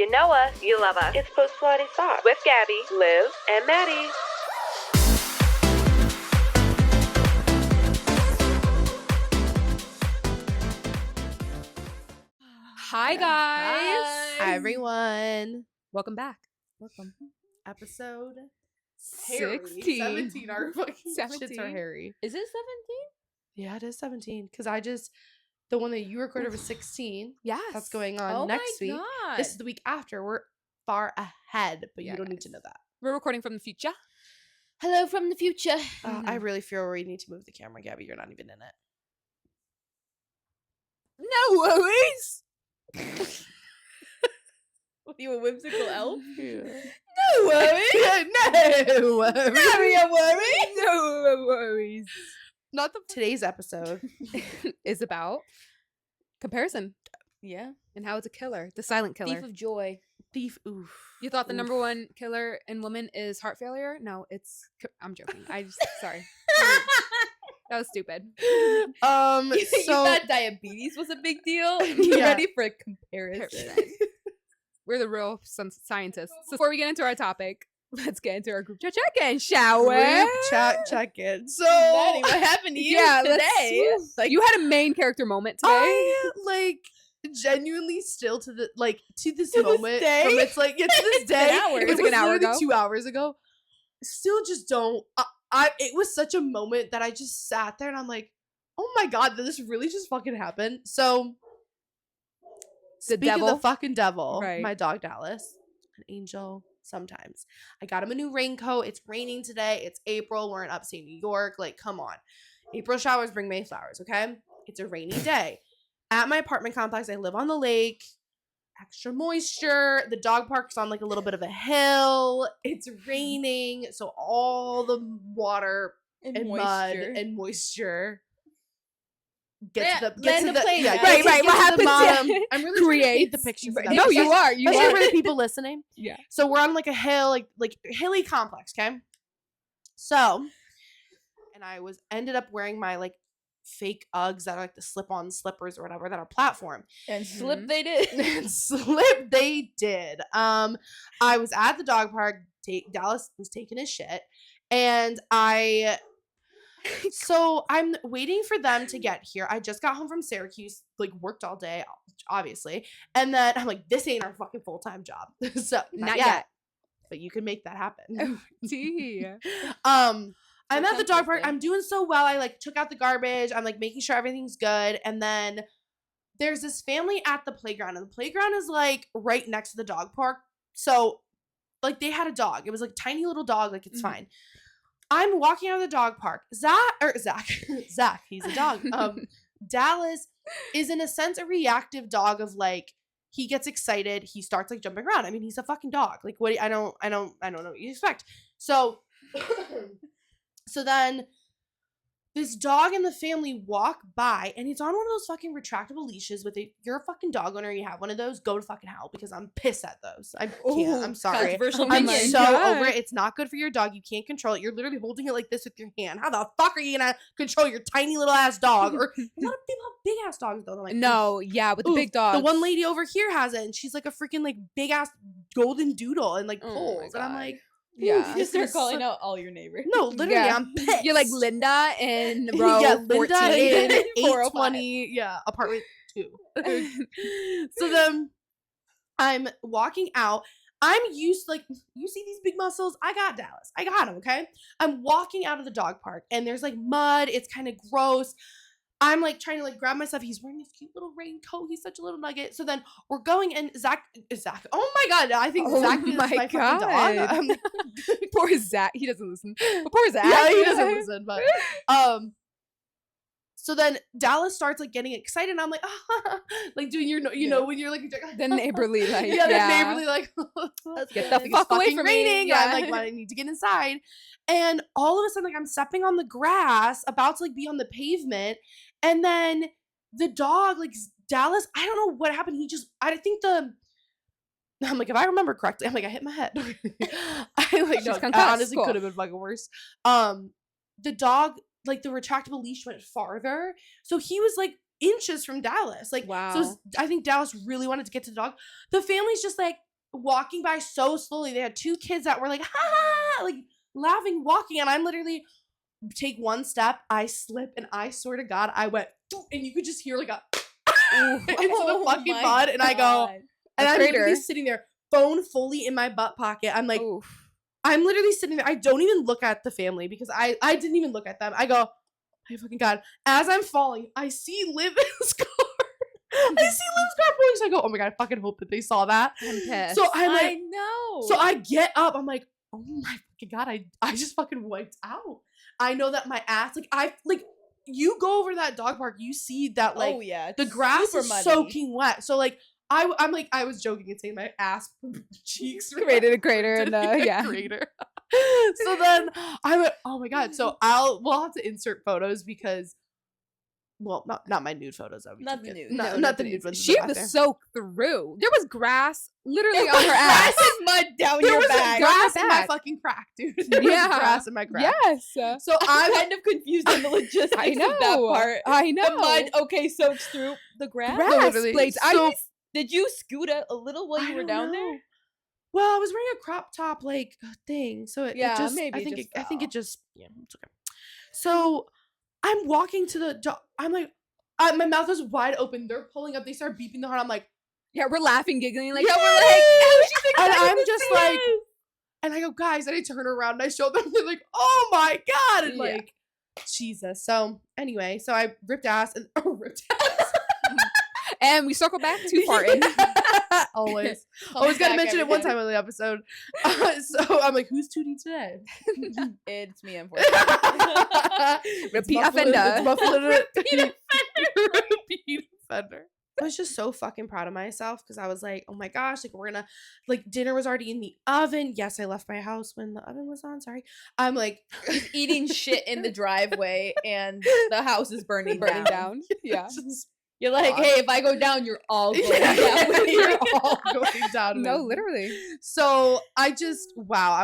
You know us, you love us. It's Post Pilates Thoughts with Gabby, Liv, and Maddie. Hi guys. Hi everyone. Welcome back. Welcome. Episode 16. 17. Our fucking 17. shits are hairy. Is it 17? Yeah, it is 17. Because the one that you recorded was 16. Yes. That's going on next week. God. This is the week after. We're far ahead, but Yeah, you don't need guys. to know that. We're recording from the future. Hello from the future. I really feel we need to move the camera, Gabby. You're not even in it. No worries. What, you a whimsical elf? Yeah. No worries. No worries. No worries. No worries. Not the Today's episode. is about comparison Yeah. and how it's a killer, the silent killer. Thief of joy. Thief. Oof. You thought the Oof. number one killer in women is heart failure? No, I'm joking. Sorry. That was stupid. You So thought diabetes was a big deal? You Yeah. ready for a comparison? We're the real scientists. So before we get into our topic, let's get into our group chat check-in, shall we? group chat check-in. So Maddie, what happened to you today? Like, you had a main character moment today. I genuinely still to this To moment this day? from it's to this It's been day. hours. It It was was like an hour literally ago. 2 hours ago. Still just don't. It was such a moment that I just sat there and I'm like, oh my god, did this really just fucking happen? So The speak of devil. the fucking devil, Right. my dog Dallas, an angel. Sometimes I got him a new raincoat. It's raining today. It's April. We're in upstate New York. Like, come on. April showers bring May flowers, okay? It's a rainy day. At my apartment complex, I live on the lake. Extra moisture. The dog park's on like a little bit of a hill. It's raining. So all the water and mud and moisture gets Yeah, to land the the plane, yeah, guys. gets- Right, gets what to the happens- bottom. yeah. I'm really trying to paint the Creates- picture for Right. them. No, you are. You Especially are. for the people listening. Yeah. So we're on like a hill, like hilly complex, okay? So, and I ended up wearing my like fake Uggs that are like the slip-on slippers or whatever that are platform. And slip Mhm. they did. And slip they did. I was at the dog park. Dallas was taking his shit, and so I'm waiting for them to get here. I just got home from Syracuse, like worked all day, obviously, and then I'm like, this ain't our fucking full-time job, so not yet. But you can make that happen. Tea. I'm at the dog park. Tuesday. I'm doing so well. I like took out the garbage. I'm like making sure everything's good. And then there's this family at the playground, and the playground is like right next to the dog park. So like they had a dog. It was like a tiny little dog. Like it's Mhm. fine. I'm walking out of the dog park. Zach, he's a dog. Dallas is in a sense a reactive dog of like, he gets excited, he starts like jumping around. I mean, he's a fucking dog. Like what I don't know what you expect. So so then this dog and the family walk by, and he's on one of those fucking retractable leashes with you're a fucking dog owner, you have one of those, go to fucking hell, because I'm pissed at those. I can't. Ooh, I'm sorry. Controversial I'm my opinion. so God. over it. It's not good for your dog. You can't control it. You're literally holding it like this with your hand. How the fuck are you gonna control your tiny little ass dog? Or a lot of people have big ass dogs though. I'm like, No, yeah, with the ooh, big dogs. The one lady over here has it, and she's like a freaking like big ass golden doodle and like Oh my poles. And I'm God. like, Yeah. You just start This- calling out all your neighbors. no, literally, Yeah. I'm pissed. You're like Linda in row yeah, Linda 14. in 405. 820, yeah, apartment 2. So then I'm walking out. I'm used, like, you see these big muscles? I got Dallas. I got him, okay? I'm walking out of the dog park, and there's like mud. It's kind of gross. I'm like trying to like grab myself. He's wearing this cute little raincoat. He's such a little nugget. So then we're going, and Zach. Oh my god! I think Oh Zach is my my fucking God. dog. I'm like, Poor Zach. He doesn't listen. But poor Zach. yeah, he doesn't listen, but so then Dallas starts like getting excited, and I'm like, like doing your, you know, when you're like The neighborly, like, yeah, yeah. the neighborly like, Get the like, fuck it's away fucking from me. raining. Yeah. I'm like, well, I need to get inside, and all of a sudden, like, I'm stepping on the grass, about to like be on the pavement, and then the dog, like Dallas, I don't know what happened. I think I'm like, if I remember correctly, I'm like, I hit my head. I like, She's no, concussed. I honestly Cool. could have been fucking worse. The dog, like the retractable leash went farther, so he was like inches from Dallas. Like, Wow. so I think Dallas really wanted to get to the dog. The family's just like, walking by so slowly. They had 2 kids that were like, ha ha, like laughing, walking, and I'm literally take one step, I slip, and I swear to God, I went, and you could just hear like a into the fucking mud, and I go, and I'm literally sitting there, phone fully in my butt pocket. I'm like, I'm literally sitting there. I don't even look at the family because I didn't even look at them. I go, my fucking God. As I'm falling, I see Liv's car. I see Liv's car pulling. So I go, oh my God, I fucking hope that they saw that. I'm pissed. So I'm like, I know. So I get up. I'm like, oh my fucking God, I just fucking wiped out. I know that my ass, you go over that dog park, you see that like the grass is muddy. soaking wet. So like I'm like, I was joking and saying my ass cheeks created a crater and crater. So then I went, oh my God. So we'll have to insert photos because, well, not my nude photos. Not the nude. No, not the nude ones. She had to soak through. There was grass literally on her ass. Grass and mud down There your was back. grass in my fucking crack, dude. There was grass in my crack. Yes. So I'm kind of confused on the logistics I know. of that part. I know. The mud, okay, soaks through the grass. Literally. Blades. So, Did you scoot a little while you were down there? Well, I was wearing a crop top like thing, so it just maybe I think just I think fell. it just it's okay. So I'm walking to the dog. I'm like, my mouth is wide open. They're pulling up. They start beeping the horn. I'm like, Yeah, we're laughing, giggling, like, yeah, we're like, and I'm just like, and I go, guys, and I turn around and I show them. They're like, oh my God, and Yeah. like, Jesus. So anyway, so I ripped ass and ripped ass. and we circle back to farting. Always Comes gotta back mention it one every time on the episode. So I'm like, who's Tootie today? time. It's me, unfortunately. Repeat It's muffled in- offender. It's muffled in it. Repeat offender. Repeat offender. I was just so fucking proud of myself because I was like, oh my gosh, like we're gonna, like dinner was already in the oven. Yes, I left my house when the oven was on. Sorry. I'm like Eating shit in the driveway and the house is burning down. Yeah. just- You're like, God. hey, if I go down, you're all going Yeah, down with me. you're all going down. No, with me. literally. So I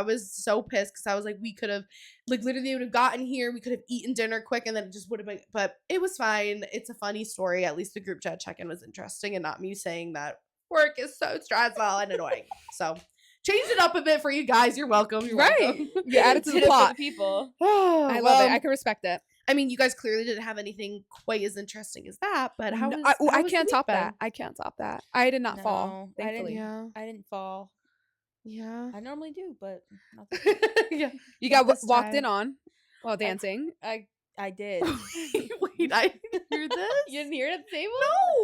was so pissed because I was like, we could have, like, literally would have gotten here. We could have eaten dinner quick and then it just would have been, but it was fine. It's a funny story. At least the group chat check-in was interesting and not me saying that work is so stressful and annoying. So changed it up a bit for you guys. You're welcome. You're Right. welcome. You added to Did the it for plot. people. I love it. I can respect it. I mean, you guys clearly didn't have anything quite as interesting as that, but how was, I how was the can't week top been? that. I can't top that. I did not fall. No, I Thankfully. Yeah. I didn't fall. Yeah. I normally do, but not this Yeah. You got This walked time. in on while dancing. I did. Wait, I didn't hear this. You didn't hear it at the table?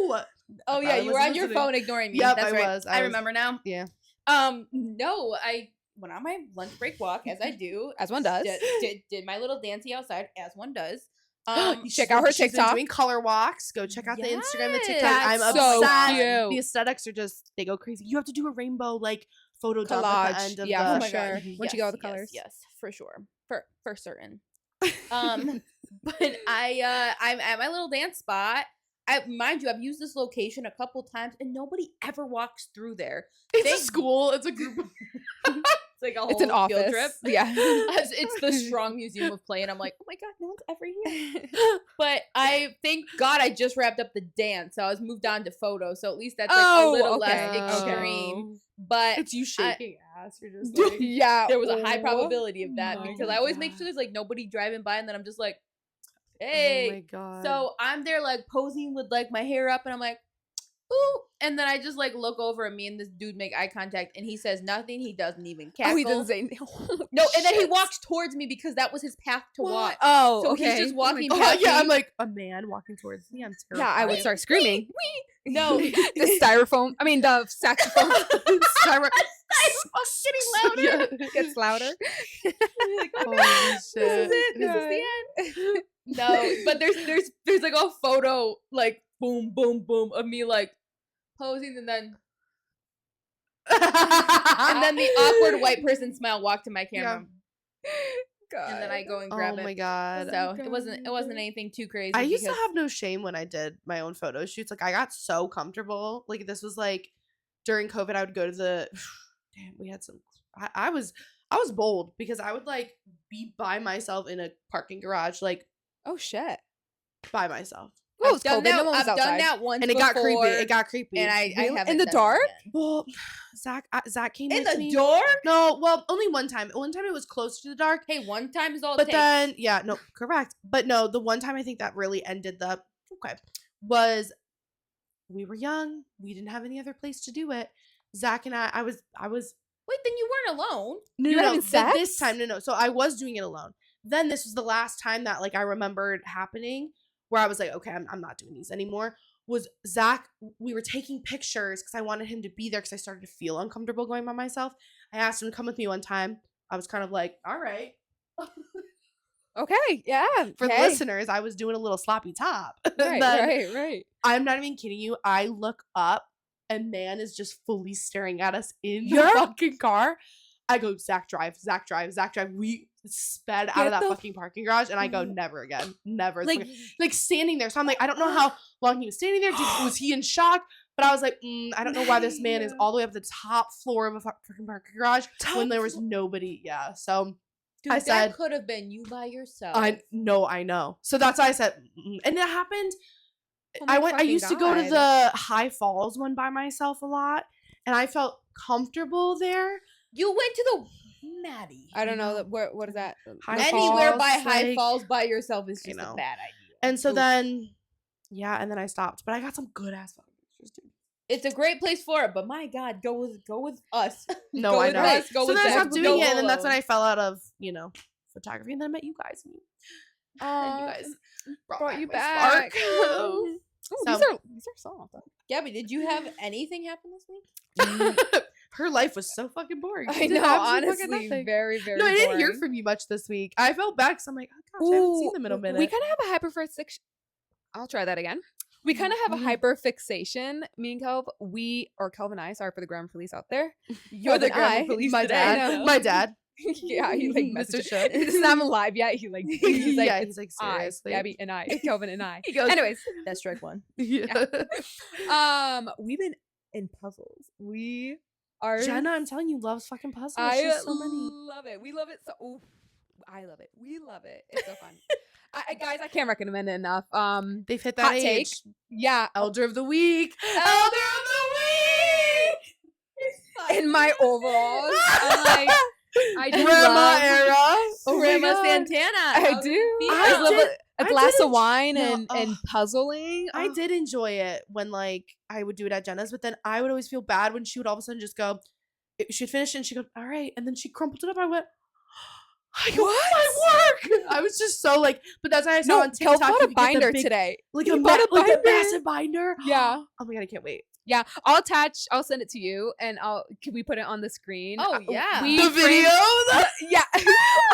No. Oh I yeah, you were wasn't on your listening. phone ignoring me. Yep, That's I right. was. I was- remember now. Yeah. No, I went on my lunch break walk as I do, As one does. Did my little dancey outside as one does. You check out her She's been TikTok. doing color walks. Go check out the Instagram, the TikTok. Yes. I'm so obsessed. cute. The aesthetics are just, they go crazy. You have to do a rainbow like photo dump at Collage. the end of Yeah, the for sure. Mhm. Once you go with the colors. Yes, for sure. For certain. But I'm at my little dance spot. Mind you, I've used this location a couple times and nobody ever walks through there. It's They- a school. It's a group of It's like a whole It's an field office. trip. Yeah. It's the Strong Museum of Play, and I'm like, oh my God, no one's ever here. But I thank God I just wrapped up the dance, so I was moved on to photo. So at least that's like a little less extreme. But It's you shaking ass. You're just like, Yeah. there was a high probability of that my because I always make God. sure there's like nobody driving by, and then I'm just like, oh hey. my God. So I'm there like posing with like my hair up, and I'm like, ooh. And then I just like look over at me, and this dude make eye contact, and he says nothing. He doesn't even cackle. Oh, he doesn't say No, and then he Shit. walks towards me because that was his path to walk. Oh, So okay. he's just walking Oh, past yeah, me. I'm like, a man walking towards me. I'm terrified. Yeah, I would start screaming. No. The styrofoam. I mean, the saxophone Styro- getting louder. Yeah. gets louder. Like, oh, Holy this shit. is it. This is the end. No, but there's like a photo like boom, boom, boom of me like posing, and then the awkward white person smile walked to my camera, God. and then I go and Oh grab my it. God. So it wasn't anything too crazy. I used to because- have no shame when I did my own photo shoots. Like I got so comfortable. Like this was like during COVID. I would go to the. Damn, we had some. I was bold because I would like be by myself in a parking garage, like Oh shit. by myself. Well, it was I've COVID. No one was I've done outside. that once And it got creepy. before, It got creepy. and I Really? haven't In the done it dark? again. well, Zach came In with the me. dark? No, well, only one time. One time it was close to the dark. Hey, one time is all it But takes. then, yeah, no, correct. But no, the one time I think that really ended the was we were young. We didn't have any other place to do it. Zach and I was Wait, then you weren't alone. no, You were having this sex? time, no. So I was doing it alone. Then this was the last time that like I remembered happening where I was like, okay, I'm not doing these anymore. Was Zach, we were taking pictures because I wanted him to be there because I started to feel uncomfortable going by myself. I asked him to come with me one time. I was kind of like, all right. Okay, yeah. For the hey. listeners, I was doing a little sloppy top. Right, Then right. I'm not even kidding you. I look up and man is just fully staring at us in the You're- fucking car. I go, Zach, drive. We sped out of that fucking parking garage and I go, never again. Never. Like standing there. So I'm like, I don't know how long he was standing there. Was he in shock? But I was like, I don't know why this man is all the way up the top floor of a fucking parking garage when there was nobody. Yeah. So Dude, I said, that could have been you by yourself. I know. So that's why I said, and it happened. Oh my I fucking used to go to God. the High Falls one by myself a lot, and I felt comfortable there. You went to the Maddie. I don't know what is that? High Anywhere Falls, by High like- Falls by yourself is I just a know. bad idea. And so Oof. then, yeah, and then I stopped. But I got some good ass fucking pictures, dude. It's a great place for it, but my God, go with us. No, Go I with know. us, go So with then I Zach, stopped doing go it, and then that's when alone. I fell out of photography, and then I met you guys, and you guys brought you my back. spark. Ooh, So- these are soft. Gabby, did you have anything happen this week? Her life was so fucking boring. I She did know, absolutely fucking honestly, nothing. very, very. No, I didn't hear boring. from you much this week. I felt bad because I'm like, oh gosh, I haven't seen them in a minute. We kind of have a hyperfixation. I'll try that again. We kind of have a hyperfixation. Me and Kelv, Kelv and I. Sorry for the grammar police out there. You're the Kelvin and I, grammar police my today. dad. I know. My dad. Yeah, he like Mr. messaged. Shook. It's not live yet. He's like, Yeah, he's like, I, seriously. Gabby and I, Kelvin and I. He goes, Anyways, that's strike one. Yeah. we've been in puzzles. We are. Jenna, I'm telling you, loves fucking puzzles. I She's so many. love it. We love it so. Ooh, I love it. We love it. It's so fun. Guys, I can't recommend it enough. They've hit that hot age. take. Yeah, Elder of the week. Elder of the week. In my overalls, I'm like, I do Grandma love. era. Oh my Grandma God. Santana. I do. Yeah. I love a I glass did of wine no, and ugh. puzzling. I Oh. did enjoy it when like I would do it at Jenna's, but then I would always feel bad when she would all of a sudden just go, she'd finish and she'd go, all right. And then she crumpled it up. I went, I got my work. I was just so like, but that's why I saw No, on Kel TikTok. bought you a could get the binder big- today. Like He a, bought a like a binder. massive binder. Yeah. Oh my God, I can't wait. Yeah, I'll send it to you, and can we put it on the screen? Oh, yeah. we The video? yeah,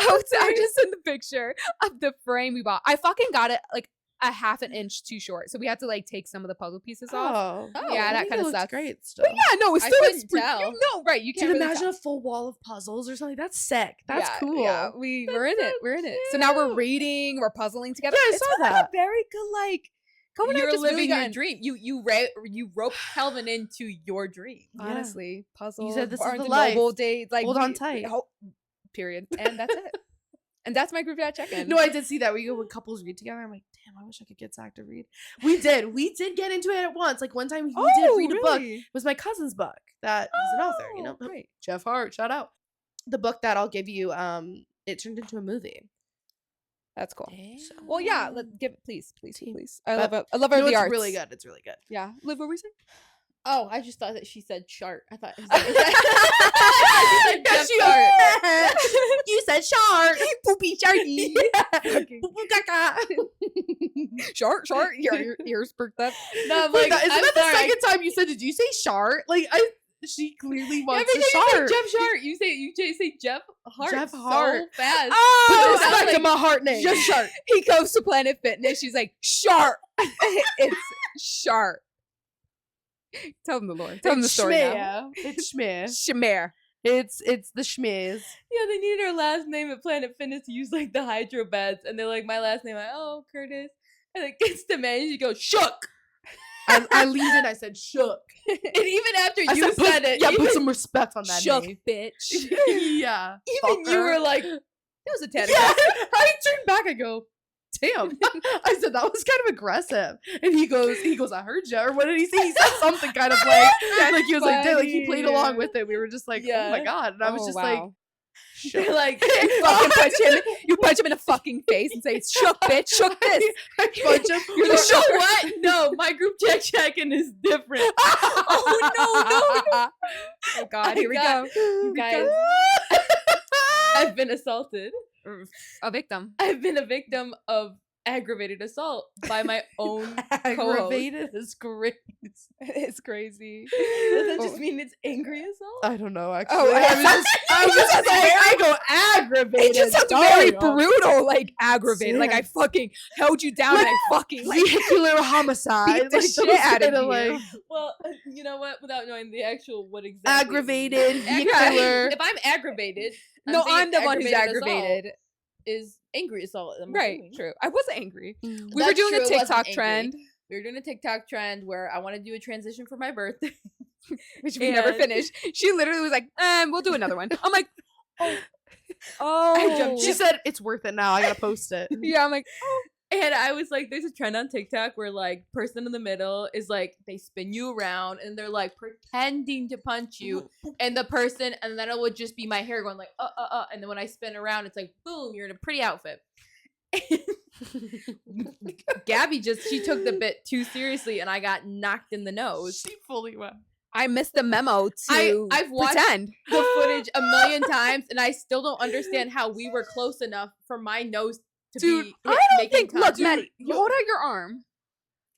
I'll just send the picture of the frame we bought. I fucking got it like a half an inch too short, so we had to like take some of the puzzle pieces off. Oh, Yeah, I that think kinda it looked sucks. great still. But yeah, no, it's I still couldn't it's pretty- tell. No, right? You can't Dude, really imagine tell. a full wall of puzzles or something. That's sick. That's Yeah, cool. Yeah, we're in it. We're in it. So now we're reading. We're puzzling together. Yeah, I It's saw been, like, that. a very good like. Come on, You're just living really your gotten- dream. You roped Kelvin into your dream. Yeah. Honestly, puzzles. said this is Barnes the and life. Noble dates. Like Hold on tight. Period. And that's it. And that's my group chat check-in. No, I did see that. We go when couples read together. I'm like, damn, I wish I could get Zach to read. We did. We did get into it at once. Like one time he did read a book. It was my cousin's book that he's an author, you know? Great. Jeff Hart, shout out. The book that I'll give you, it turned into a movie. That's cool. So- Well, yeah. Let's give it, please. I But- love it. I love her. No, The it's arts. really good. It's really good. Yeah. Liv, what were we saying? Oh, I just thought that she said chart. I thought. Yeah, Jeff she- Hart. You said shark. Poopy sharky. Poo-poo caca. Short. Your ears perked up. No, I'm Wait, like, isn't I'm that sorry. the second time you said, did you say shark? Like, she clearly Every wants time a you say shark. Jeff Shart, you say Jeff Hart. Jeff so Hart. fast. Put Oh, respect sounds in like my heart name. just shark. He goes to Planet Fitness. She's like, shark. It's shark. Tell them the lore. Tell them the story now. It's Schmear. Shamir. It's the schmiz. Yeah, they needed her last name at Planet Fitness to use like the hydro beds, and they're like, my last name. Oh, Curtis. And it gets the man, and she goes, Shook. I leaned in. I said shook. And even after I you said it, yeah, even, put some respect on that Shook, name. bitch. Yeah. even you fucker. were like, that was a tad Yeah. I turned back. I go, damn. I said, that was kind of aggressive. And he goes, I heard you. Or what did he say? He said something kind of like he was like, damn, like he played along with it. We were just like, oh my God. And I was just like, They're like, you punch him in the fucking face and say, shook, bitch, shook this. I punch him. You know what? No, my group check-in is different. Oh, no. Oh, God, here we go. Guys, I've been assaulted. A victim. I've been a victim of aggravated assault by my own Aggravated is great. It's crazy. Does that just mean it's angry assault? I don't know, actually. Oh, I was just saying, I go aggravated. It just sounds very brutal, like aggravated. Like I fucking held you down and I fucking like, vehicular homicide. beat the shit out of you. Like, Well, you know what? Without knowing the actual what exactly. aggravated, vehicular. If I'm aggravated, no, thinking I'm the one who's assault aggravated. Is angry assault. I'm Right, assuming. true. I wasn't angry. We were That's doing true, a it wasn't TikTok angry. trend, We were doing a TikTok trend where I want to do a transition for my birthday. which we never And- finished. She literally was like, we'll do another one. I'm like, oh. I jumped She said, it's worth it now. I gotta post it. Yeah, I'm like, And I was like, there's a trend on TikTok where like person in the middle is like, they spin you around and they're like pretending to punch you and the person, and then it would just be my hair going like, and then when I spin around, it's like, boom, you're in a pretty outfit. Gabby she took the bit too seriously and I got knocked in the nose. She fully went. I missed the memo to I've watched pretend. the footage a million times and I still don't understand how we were close enough for my nose to Dude, be I don't making think. Look, contact. Maddie, you hold out your arm.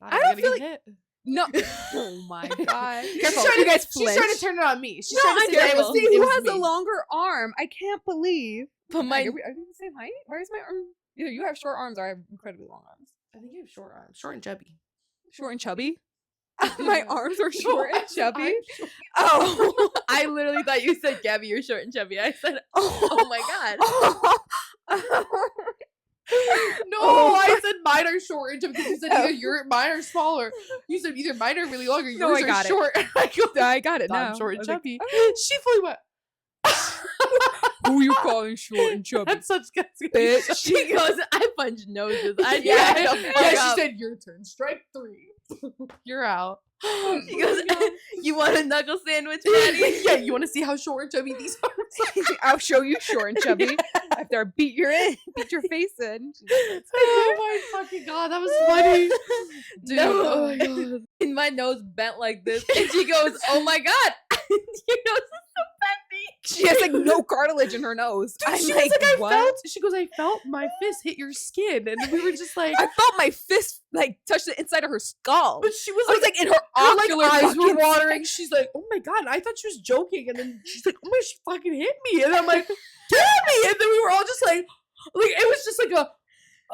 I don't feel like- hit. No. Oh my God. She's Careful. trying You to, guys she's flinch. trying to turn it on me. She's No, trying to I'm say that it was, careful. See it who was has a me. longer arm. I can't believe. But my Are we the same height? Why is my arm? Either you have short arms or I have incredibly long arms. I think you have short arms. Short and chubby. Short and chubby? My arms are short and chubby? I'm short. Oh. I literally thought you said, Gabby, you're short and chubby. I said, oh my God. No, I said mine are short and chubby because you said either mine are smaller. You said either mine are really long or yours No, I are got it. short. I got it now. I'm short I and was like, chubby. She fully went. who you calling short and chubby? That's such good. Bitch. She goes, I punch noses. I She said your turn. Strike 3. You're out. She goes, you want a knuckle sandwich, Maddie? Yeah, you want to see how short and chubby these are? I'll show you short and chubby after I beat your face in. Oh my fucking God, that was funny. Dude, No. oh my God. And my nose bent like this. And she goes, oh my God. Your nose is so bendy. She has like no cartilage in her nose. Dude, I'm she like, was like, what? she goes, I felt my fist hit your skin. And we were just like, I felt my fist like touch the inside of her skull. but she was I was like in her her ocular like eyes were fucking watering. She's like, oh my God. I thought she was joking. And then she's like, oh my, she fucking hit me. And I'm like, kill me. And then we were all just like it was just like a,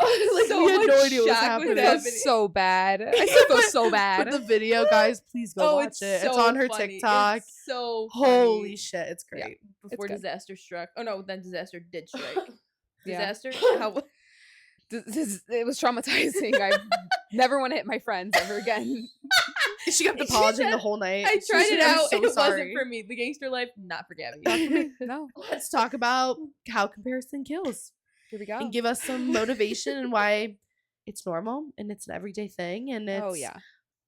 like So we had no much idea what was shock happening. with That was so bad. I still feel so bad. But the video, guys, please go watch it. It's so on her funny. TikTok. It's so Holy funny. shit, it's great. Before good. disaster struck. Oh no, then disaster did strike. Yeah. Disaster? How? It was traumatizing. I never want to hit my friends ever again. She kept She apologizing said, the whole night. I tried She it said, "I'm out. so It sorry." wasn't for me. The gangster life, not for Gabby. No. Let's talk about how comparison kills Here we go. and give us some motivation and why it's normal and it's an everyday thing and it's Oh yeah.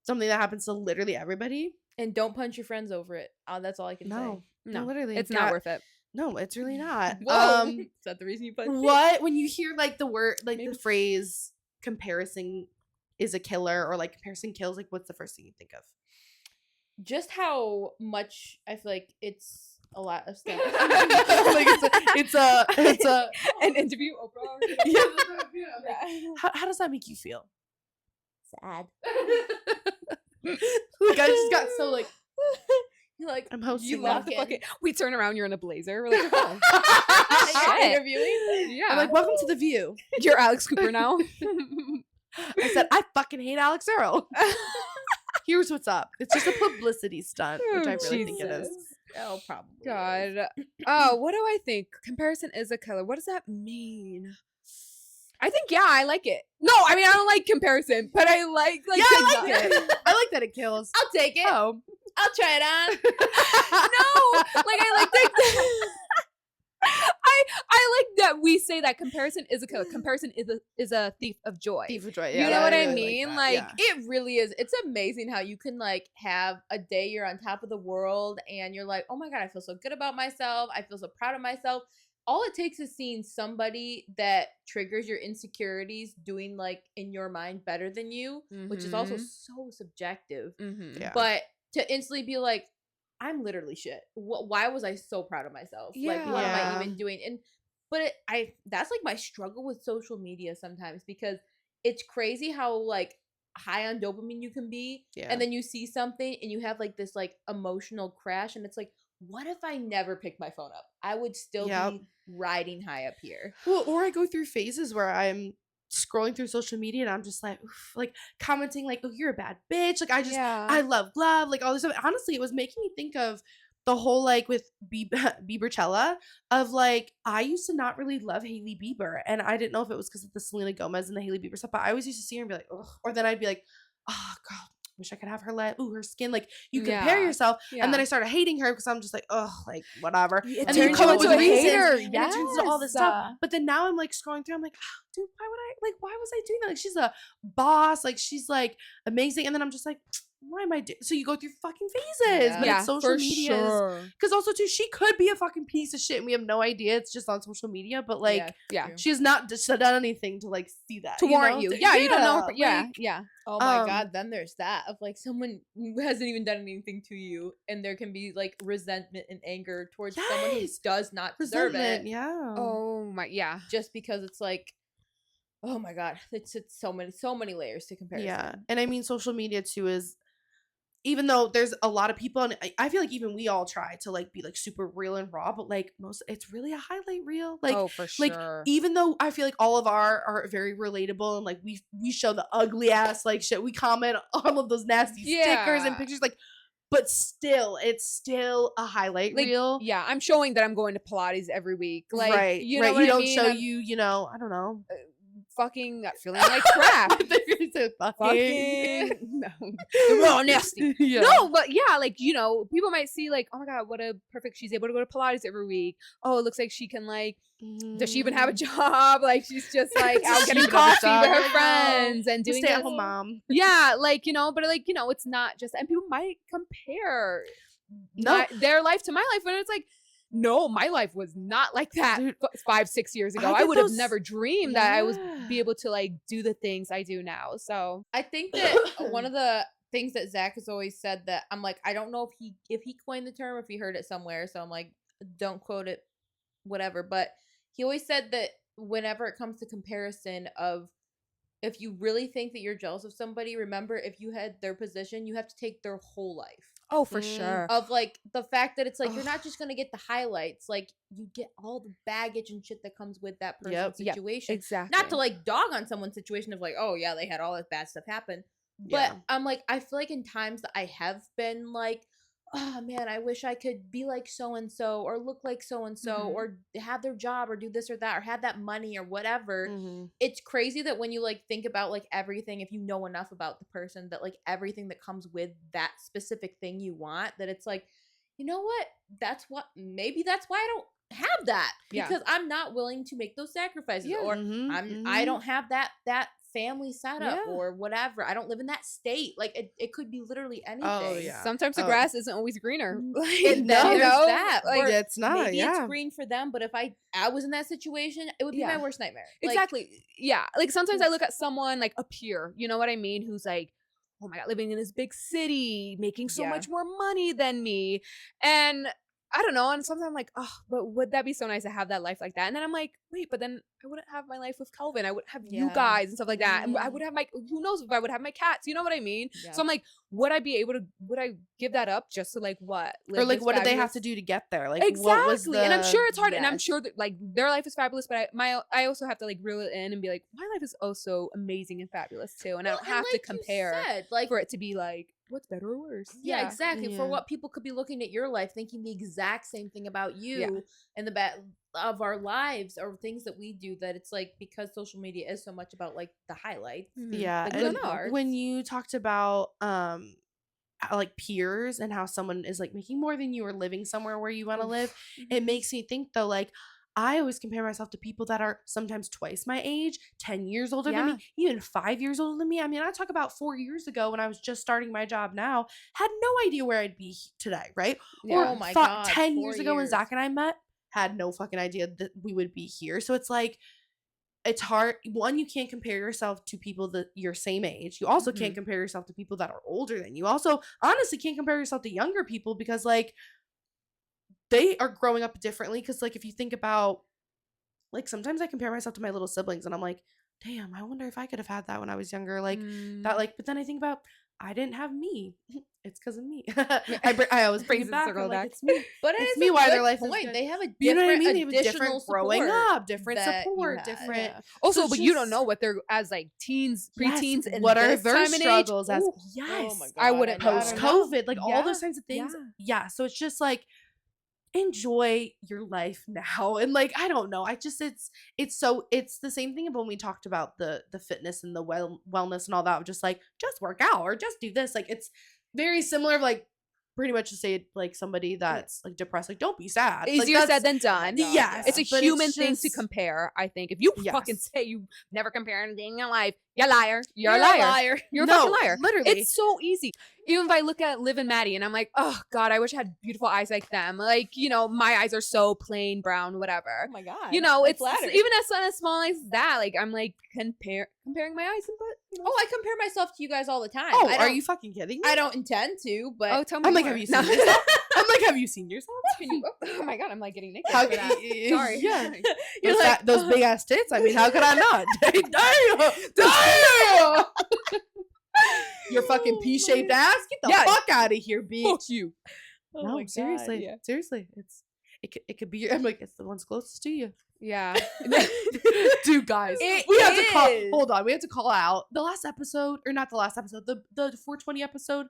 something that happens to literally everybody. And don't punch your friends over it. That's all I can No, No, literally, it's not worth it. No, it's really not. say. Whoa. Is that the reason you punched me? What when you hear like the word, like Maybe. the phrase "comparison is a killer" or like "comparison kills"? Like, what's the first thing you think of? Just how much I feel like it's a lot of stuff. Like it's a An interview, Oprah. yeah. How does that make you feel? Sad. Like I just got so like You're like, I'm hosting. You now. love the fucking. We turn around. You're in a blazer. We're like, oh, you're shit. interviewing? yeah. I'm like, welcome to The View. You're Alex Cooper now. I said, I fucking hate Alex Earl. Here's what's up. It's just a publicity stunt, which I really think it is. Oh, probably. God. Oh, what do I think? Comparison is a killer. What does that mean? I think I like it. No, I mean I don't like comparison, but I like Yeah, I like TikTok. it. I like that it kills. I'll take it. Oh. I'll try it on. No, like I like that. I like that we say say that comparison is a killer. Comparison is a thief of joy. Thief of joy. You Yeah, know what I really mean? that, Like, yeah. It really is. It's amazing how you can like have a day you're on top of the world and you're like, oh my God, I feel so good about myself. I feel so proud of myself. All it takes is seeing somebody that triggers your insecurities doing like in your mind better than you, which is also so subjective. Yeah. But to instantly be like, I'm literally shit. Why was I so proud of myself? Like, what am I even doing? And that's like my struggle with social media sometimes, because it's crazy how like high on dopamine you can be, and then you see something and you have like this like emotional crash, and it's like, what if I never picked my phone up? I would still be riding high up here. Well, or I go through phases where I'm scrolling through social media and I'm just like, oof, like commenting like, oh, you're a bad bitch. Like I love love, like all this stuff. Honestly, it was making me think of the whole like with Biebercella of like, I used to not really love Hailey Bieber, and I didn't know if it was because of the Selena Gomez and the Hailey Bieber stuff, but I always used to see her and be like, ugh. Or then I'd be like, oh God, wish I could have her her skin. Like you compare yourself, and then I started hating her because I'm just like, oh, like whatever. It and then you turns come you up with into a reasons, hater. and it turns into all this stuff. But then now I'm like scrolling through, I'm like, oh, dude, why was I doing that? Like she's a boss, like she's like amazing, and then I'm just like, why am I doing? So you go through fucking phases, but it's social media. Because also too, she could be a fucking piece of shit, and we have no idea. It's just on social media, but like, she has not done anything to like see that to warrant you. Yeah, you don't know. Like, Oh my God, then there's that of like someone who hasn't even done anything to you, and there can be like resentment and anger towards someone who does not deserve it. Yeah. Oh my, just because it's like, oh my God, it's so many layers to comparison. Yeah, and I mean social media too is, even though there's a lot of people, and I feel like even we all try to like be like super real and raw, but like it's really a highlight reel. Like, oh, for like even though I feel like all of our are very relatable, and like we show the ugly ass like shit, we comment all of those nasty stickers and pictures, like, but still, it's still a highlight reel. Yeah, I'm showing that I'm going to Pilates every week. Like, right, you know you don't mean? show you know, I don't know. Fucking feeling like crap. Fucking no, they're all nasty. No, but yeah, like, you know, people might see like, oh my God, what a perfect, she's able to go to Pilates every week. Oh, it looks like she can like, does she even have a job? Like she's just like out getting coffee with her friends and doing stay-at-home mom. Yeah, like, you know, but like, you know, it's not just, and people might compare their life to my life, and it's like, no, my life was not like that 5-6 years ago. I would have never dreamed that I would be able to like do the things I do now. So I think that one of the things that Zach has always said, that I'm like, I don't know if he coined the term, if he heard it somewhere, so I'm like, don't quote it, whatever. But he always said that whenever it comes to comparison of, if you really think that you're jealous of somebody, remember, if you had their position, you have to take their whole life. Oh, for sure. Of like the fact that it's like, you're not just going to get the highlights. Like you get all the baggage and shit that comes with that person's situation. Exactly. Not to like dog on someone's situation of like, oh yeah, they had all this bad stuff happen. But I'm like, I feel like in times that I have been like, oh man, I wish I could be like so-and-so or look like so-and-so or have their job or do this or that or have that money or whatever. It's crazy that when you like think about like everything, if you know enough about the person, that like everything that comes with that specific thing you want, that it's like, you know what? Maybe that's why I don't have that, because I'm not willing to make those sacrifices, or I don't have that family setup or whatever. I don't live in that state. Like it could be literally anything. Oh, yeah. Sometimes the grass isn't always greener. And then there's that. Like, Or it's not. maybe it's green for them, but if I was in that situation, it would be my worst nightmare. Exactly. Yeah. Like sometimes I look at someone like a peer, you know what I mean, who's like, oh my God, living in this big city, making so much more money than me. And I don't know. And sometimes I'm like, oh, but would that be so nice to have that life like that? And then I'm like, wait, but then I wouldn't have my life with Calvin. I would have you guys and stuff like that. And I would have who knows if I would have my cats, you know what I mean? So I'm like, would I give that up just to like what? Or like, what did they have to do to get there? Like, exactly. What was and I'm sure it's hard. And I'm sure that like their life is fabulous, but I also have to like reel it in and be like, my life is also amazing and fabulous too. And I don't have to compare for it to be like, what's better or worse? Yeah, exactly. For what people could be looking at your life thinking the exact same thing about you and the bad of our lives or things that we do, that it's like, because social media is so much about like the highlights. Yeah. The good parts. When you talked about like peers and how someone is like making more than you or living somewhere where you want to live, it makes me think though, like, I always compare myself to people that are sometimes twice my age, 10 years older than me, even 5 years older than me. I mean, I talk about 4 years ago when I was just starting my job now, had no idea where I'd be today, right? Yeah. Or Oh my God, 10 4 years ago when years. Zach and I met, had no fucking idea that we would be here. So it's like, it's hard. One, you can't compare yourself to people that your same age. You also can't compare yourself to people that are older than you. Also, honestly, can't compare yourself to younger people because like they are growing up differently. Because like if you think about, like sometimes I compare myself to my little siblings and I'm like, damn, I wonder if I could have had that when I was younger. Like that, like, but then I think about, I didn't have me. It's because of me. I always bring Brings it the back. circle I'm like, back. it's me. But It's it's me a why their good life is point. good. They have a But you know what I different, mean? They have a different additional growing support up, different that you support, had, different. yeah. Also, So but you don't just- know what they're as like teens, Yes, preteens, and what are this their time and age. struggles as Ooh, yes. Oh my God, I wouldn't know. Post I don't COVID, like all Yeah, those kinds of things. yeah. Yeah. So it's just like enjoy your life now. And like, I don't know. I just it's the same thing of when we talked about the fitness and the wellness and all that. Just like just work out or just do this. Like it's very similar of like pretty much to say like somebody that's like depressed, like don't be sad. Like, Easier that's- said than done. Yes, It's a but human thing to just- compare, I think. If you Yes. fucking say you never compare anything in your life, you're a liar. You're a You're liar. You're a No, fucking liar. literally. It's so easy. Even if I look at Liv and Maddie and I'm like, oh God, I wish I had beautiful eyes like them. Like, you know, my eyes are so plain brown, whatever. Oh my God. You know, I'm it's flattered. even as small as that. Like, I'm like comparing my eyes, but you know. Oh, I compare myself to you guys all the time. Oh, I are don't- you fucking kidding me? I don't intend to, but Oh, tell me I'm like, more. have you No. seen yourself? I'm like, have you seen yourself? Oh my God, I'm like getting naked. How for that. Sorry. Yeah. You're Those, like, those big ass tits. I mean, how could I not? Damn! Your fucking P-shaped ass. Get the Yeah. fuck out of here, bitch. Fuck you. oh No, my God, seriously, yeah. seriously. It could be your. I'm like, it's the one's closest to you. Yeah. Dude, guys, It we have to call. is. Hold on, we have to call out the last episode, or not the last episode, the 420 episode.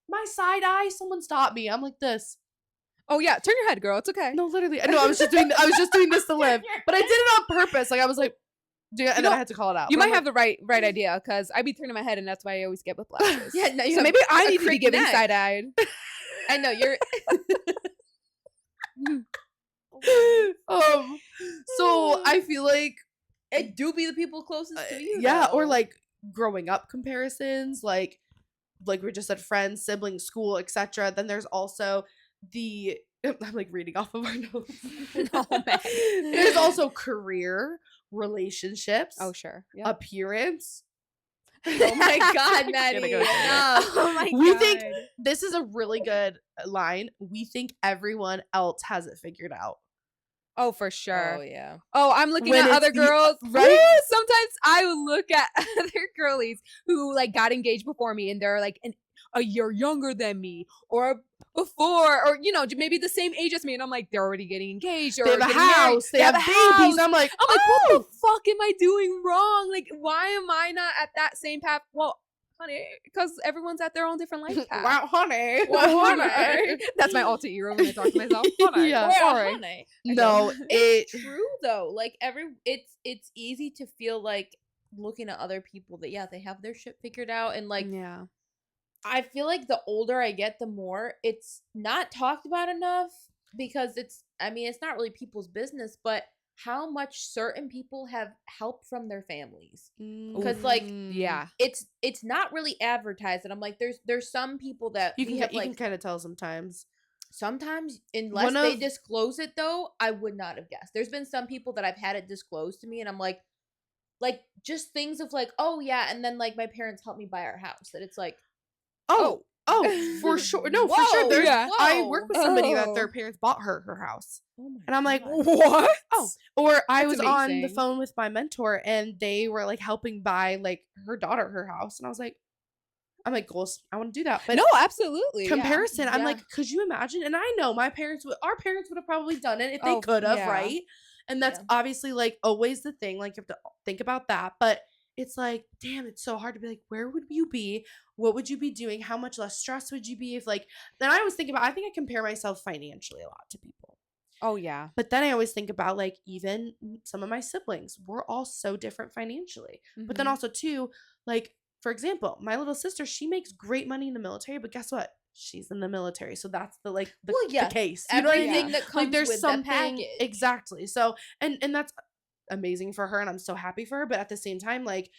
My side eye, someone stopped me. I'm like this. Oh yeah, turn your head, girl. It's okay. No, literally. No, I was just doing this to live, but I did it on purpose. Like I was like, and then know, I had to call it out. You But might I'm have the right idea because I be turning my head and that's why I always get whiplashes. Yeah, no, you so have maybe I a need to be creepy giving neck. side eyed. I know you're. So I feel like It do be the people closest to you. yeah, or though. like growing up comparisons, like we just said, friends, siblings, school, etc. Then there's also the I'm like reading off of our notes. No, man. There's also career, relationships, Oh sure. Yeah. appearance. Oh my God, Maddie. Gonna go. No. Oh my We think this is a really good line. We think everyone else has it figured out. Oh for sure. Oh yeah. Oh, I'm looking When at it's other the- girls. right? Woo! Sometimes I will look at other girlies who like got engaged before me, and they're like a year younger than me, or before, or you know, maybe the same age as me, and I'm like, they're already getting engaged, or They have a getting married. house. They have a babies. house. I'm like, I'm like, oh, what the fuck am I doing wrong? Like, why am I not at that same path? Well, honey, because everyone's at their own different life path. wow, honey. Well, honey. That's my alter ego when I talk to myself. Honey. Yeah. Well, Sorry. honey. No, it. True though. Like it's easy to feel like looking at other people that they have their shit figured out, and like Yeah. I feel like the older I get, the more it's not talked about enough, because it's not really people's business, but how much certain people have help from their families. Because like Yeah. it's not really advertised, and I'm like there's some people that You we can have, you like can kind of tell sometimes. sometimes, unless One they of- disclose it though, I would not have guessed. There's been some people that I've had it disclosed to me, and I'm like just things of like, oh yeah, and then like my parents helped me buy our house, that it's like Oh, for sure. No, for sure. Whoa, There's. yeah. I work with somebody that Oh. their parents bought her house, oh my and I'm like, God. What? oh. Or I That's was on the amazing. phone with my mentor, and they were like helping buy like her daughter her house, and I was like, I'm like, goals. I want to do that, but No, absolutely. yeah. comparison. I'm Yeah. like, could you imagine? And I know our parents would have probably done it if they Oh, could have, yeah. right? And that's Yeah. obviously like always the thing. Like you have to think about that, but it's like, damn, it's so hard to be like, where would you be? What would you be doing? How much less stress would you be if like? Then I always think about. I think I compare myself financially a lot to people. Oh yeah. But then I always think about like even some of my siblings. We're all so different financially. But Mm-hmm. then also too, like for example, my little sister, she makes great money in the military, but guess what? she's in the military, so that's the like the, Well, yeah, the case. You know what I everything mean? that comes Like there's with the something package. exactly. So and that's amazing for her, and I'm so happy for her. But at the same time, like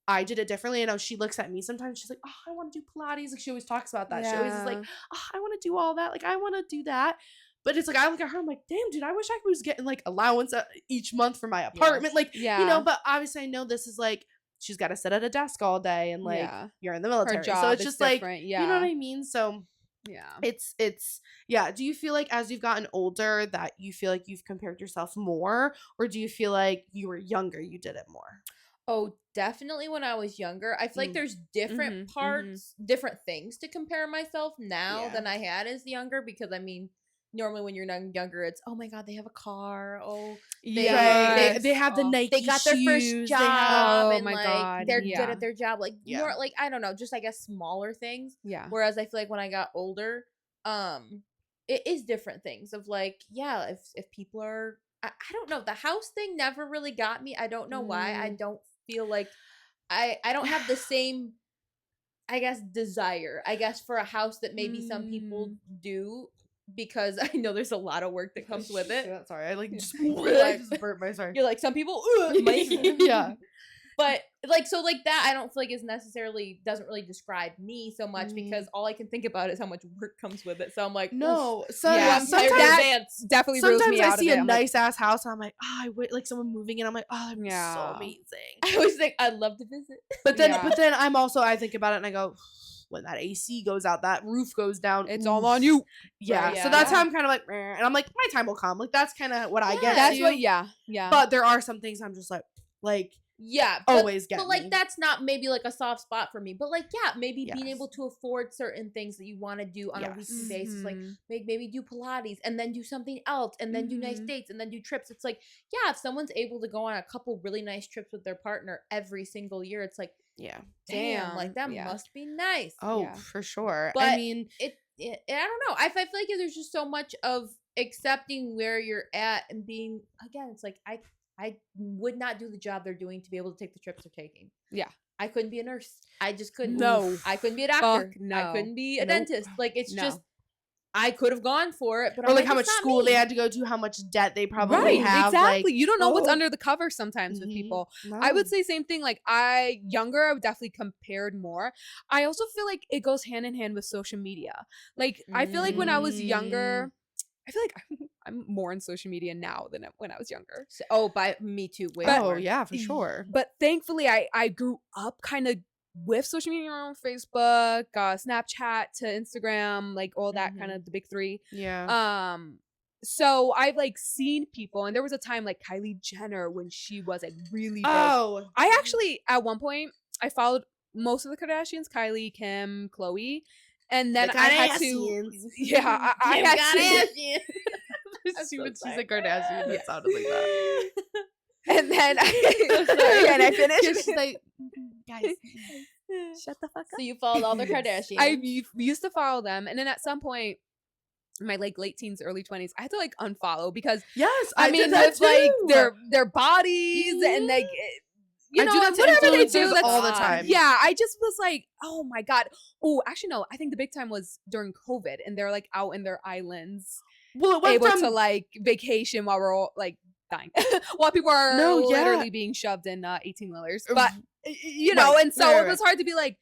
I did it differently. And now she looks at me sometimes. She's like, "Oh, I want to do Pilates." Like she always talks about that. She always is like, Yeah. "Oh, I want to do all that. Like I want to do that." But it's like I look at her. I'm like, "Damn, dude, I wish I was getting like allowance each month for my apartment." Like Yeah. you know. But obviously, I know this is like she's got to sit at a desk all day, and like Yeah. you're in the Her military, job so it's is just like different. you know what I mean. So Yeah. it's yeah. Do you feel like as you've gotten older that you feel like you've compared yourself more, or do you feel like you were younger, you did it more? Oh, definitely when I was younger. I feel like there's different Mhm, parts, different things to compare myself now Yeah. than I had as younger, because I mean, normally when you're younger, it's, oh my God, they have a car. Oh, Yeah, Yes. they have the Nike they got their first shoes, they job have- Oh and my like God, they're good yeah. at their job. Like Yeah. more like, I don't know, just I guess smaller things. Yeah. Whereas I feel like when I got older, it is different things of like, yeah, if people are, I don't know, the house thing never really got me. I don't know why. I don't feel like I don't have the same, I guess, desire, I guess, for a house that maybe some people do, because I know there's a lot of work that comes with it. Yeah, sorry, I like just, Like- just burped my sorry. You're like, some people might, Yeah. but like, so like that I don't feel like is necessarily, doesn't really describe me so much, because all I can think about is how much work comes with it. So I'm like, No, so Yeah, I'm tired in sometimes advance. Definitely rules sometimes me I out see of it. a I'm like, nice ass house and I'm like, oh, I would like someone moving in. I'm like, oh, that'd be so Yeah. amazing. I always think I'd love to visit. But then, Yeah. I think about it and I go, when that AC goes out, that roof goes down. it's oof. all on you. Yeah. Right, So yeah. that's how I'm kind of like, "Meh," and I'm like, my time will come. Like that's kind of what I get. That's to. what. Yeah. But there are some things I'm just like Yeah, but, always get but like me. that's not maybe like a soft spot for me. But like, yeah, maybe being Yes. able to afford certain things that you want to do on a weekly Yes. basis, like Mhm. maybe do Pilates and then do something else and then do nice Mhm. dates and then do trips. It's like, yeah, if someone's able to go on a couple really nice trips with their partner every single year, it's like, Yeah. damn, like that Yeah. must be nice. Oh, Yeah. for sure. I But mean, it I don't know. I feel like there's just so much of accepting where you're at and being, again, it's like I would not do the job they're doing to be able to take the trips they're taking. Yeah. I couldn't be a nurse. I just couldn't. No. I couldn't be a doctor. Fuck no. I couldn't be a Nope. dentist. Like it's No. just, I could have gone for it, but or I'm like how much it's not school me. they had to go to, how much debt they probably Right. have. Exactly. Like, You don't know what's oh. under the cover sometimes with Mhm. people. I No. would say same thing. Like younger, I would definitely compared more. I also feel like it goes hand in hand with social media. Like I feel like when I was younger, I feel like I'm more on social media now than when I was younger. Oh, by me too. Way Oh more. yeah, for sure. But thankfully, I grew up kind of with social media on Facebook, Snapchat to Instagram, like all that kind of the big three. Yeah. So I've like seen people, and there was a time like Kylie Jenner when she was like really big. Oh. I actually at one point I followed most of the Kardashians, Kylie, Kim, Khloe, and then The I had to. Kardashians. Yeah, I Kim had Kardashian. As soon as she's sorry. a Kardashian, it sounded like that. and then and I finished. She's like, guys, Shut the fuck up. So you followed all the Kardashians. I used to follow them, and then at some point, in my like late teens, early 20s, I had to like unfollow because yes, I mean, did that with like too. their bodies and like you I know do that to whatever they do, influencers that's all the time. Yeah, I just was like, oh my god. Oh, actually no, I think the big time was during COVID, and they're like out in their islands, Well, it went able from to like vacation while we're all like dying, while people are No, yeah. literally being shoved in 18-wheelers. But you know, Right, and so right, it was hard to be like,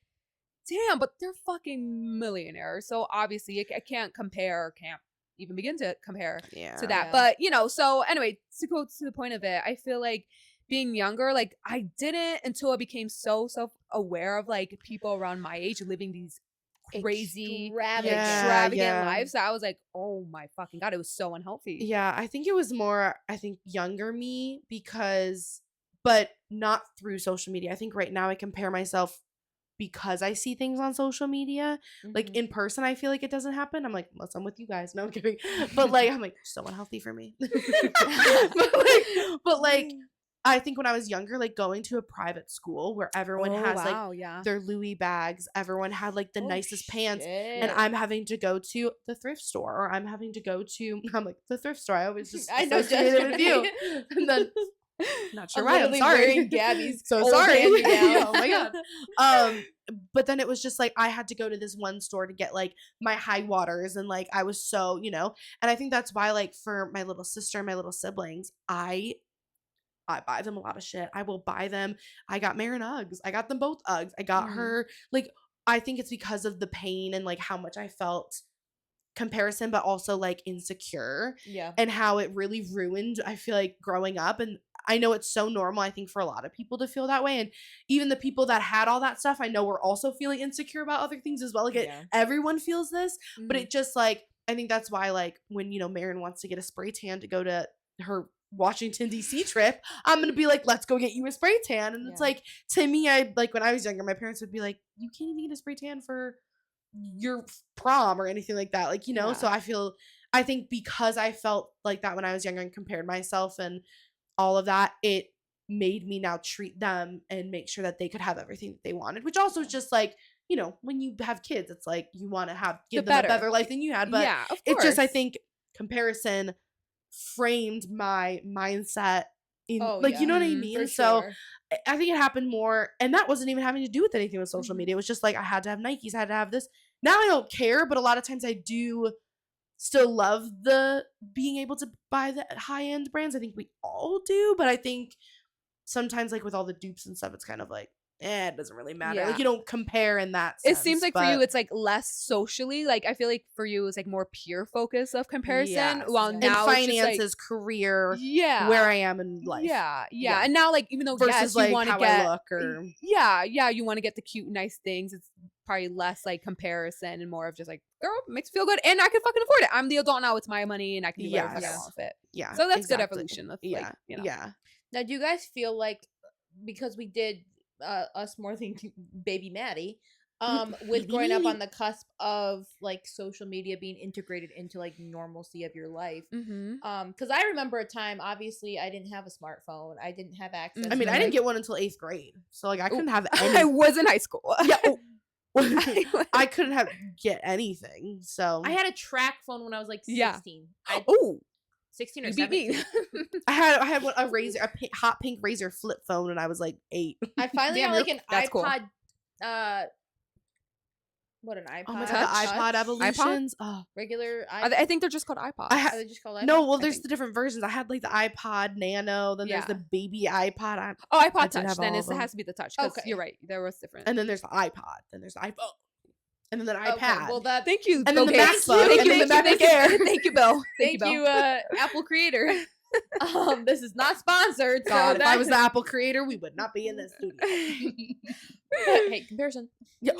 damn, but they're fucking millionaires. So obviously, I can't compare, can't even begin to compare yeah. to that. Yeah. But you know, so anyway, to go to the point of it, I feel like being younger, like I didn't until I became so self-aware of like people around my age living these crazy extravagant Yeah. lives. So I was like, oh my fucking god, it was so unhealthy. Yeah, I think it was more, younger me but not through social media. I think right now I compare myself because I see things on social media. Like in person, I feel like it doesn't happen. I'm like, unless I'm with you guys. No, I'm kidding. But like, I'm like, so unhealthy for me. but like, I think when I was younger, like going to a private school where everyone has like yeah. their Louis bags, everyone had like the nicest pants, and shit. I'm having to go to the thrift store, or I'm having to go to, I'm like, the thrift store. I always just I know, associate it with you. And then Not sure I'm why. I'm literally sorry. wearing Gabby's So old sorry. hand-me-down. Oh my god. But then it was just like I had to go to this one store to get like my high waters, and like I was so, and I think that's why like for my little sister and my little siblings, I buy them a lot of shit. I will buy them. I got Marin Uggs. I got them both Uggs. I got her like I think it's because of the pain and like how much I felt comparison, but also like insecure Yeah. and how it really ruined, I feel like, growing up. And I know it's so normal, I think, for a lot of people to feel that way. And even the people that had all that stuff, I know were also feeling insecure about other things as well. Like Yeah. everyone feels this, but Mhm. it just like, I think that's why like when, Marin wants to get a spray tan to go to her Washington DC trip, I'm gonna be like, let's go get you a spray tan. And it's Yeah. like, to me, I like when I was younger, my parents would be like, you can't even get a spray tan for your prom or anything like that, like, Yeah. so I think because I felt like that when I was younger and compared myself and all of that, it made me now treat them and make sure that they could have everything that they wanted, which also is just like, when you have kids, it's like you want to give them a better life than you had. But yeah, of it's course. just, I think comparison framed my mindset in you know what I mean? For So sure. I think it happened more, and that wasn't even having to do with anything with social Mhm. media. It was just like I had to have Nikes, I had to have this. Now I don't care, but a lot of times I do still love the being able to buy the high end brands. I think we all do, but I think sometimes like with all the dupes and stuff, it's kind of like, it doesn't really matter. Yeah. Like you don't compare in that It sense. seems like for you but- it's like less socially, like I feel like for you it's like more peer focus of comparison, Yes. while And and now it's just, finances, career, like, yeah, where I am in life. yeah, Yeah. and now like even though Versus yes, like you want to how get I look or yeah, you want to get the cute nice things, it's probably less like comparison and more of just like, girl, makes me feel good and I can fucking afford it, I'm the adult now, it's my money and I can do whatever the fuck I Yes. want with it. yeah. So that's good exactly. evolution of Yeah. like, Yeah. Now, do you guys feel like, because we did us more than baby Maddie, with Baby growing up Maddie. on the cusp of like social media being integrated into like normalcy of your life? Mm-hmm. Because I remember a time, obviously, I didn't have a smartphone. I didn't have access. I mean, to, I didn't like- get one until 8th grade, so like I couldn't have I any. was in high school. Yeah, I couldn't get anything. So I had a track phone when I was like 16. Yeah. I, Oh, 16 or you beat 17. me. I had a razor, hot pink razor flip phone when I was like 8. I finally Damn, got like an that's cool. iPod. What, an iPod? Oh my god, Touch? the iPod evolutions. Oh, Regular I think they're just called iPods. I Are they just called iPod? no, well, I there's think. the different versions. I had like the iPod Nano, then there's Yeah. the baby iPod, Oh, I iPod did Touch. have Then all it of 'em. has to be the Touch. 'Cause Okay. you're right. There was different. and then there's the iPod, then there's the iPhone, and then the Okay, iPad. well, that. Thank you, And Bill then the Gates. MacBook, Thank and you, then the thank you, MacBook Air. thank you, Bill. Thank you, Apple creator. This is not sponsored. God, so if I was the Apple creator, we would not be in this studio. hey, comparison. Yeah,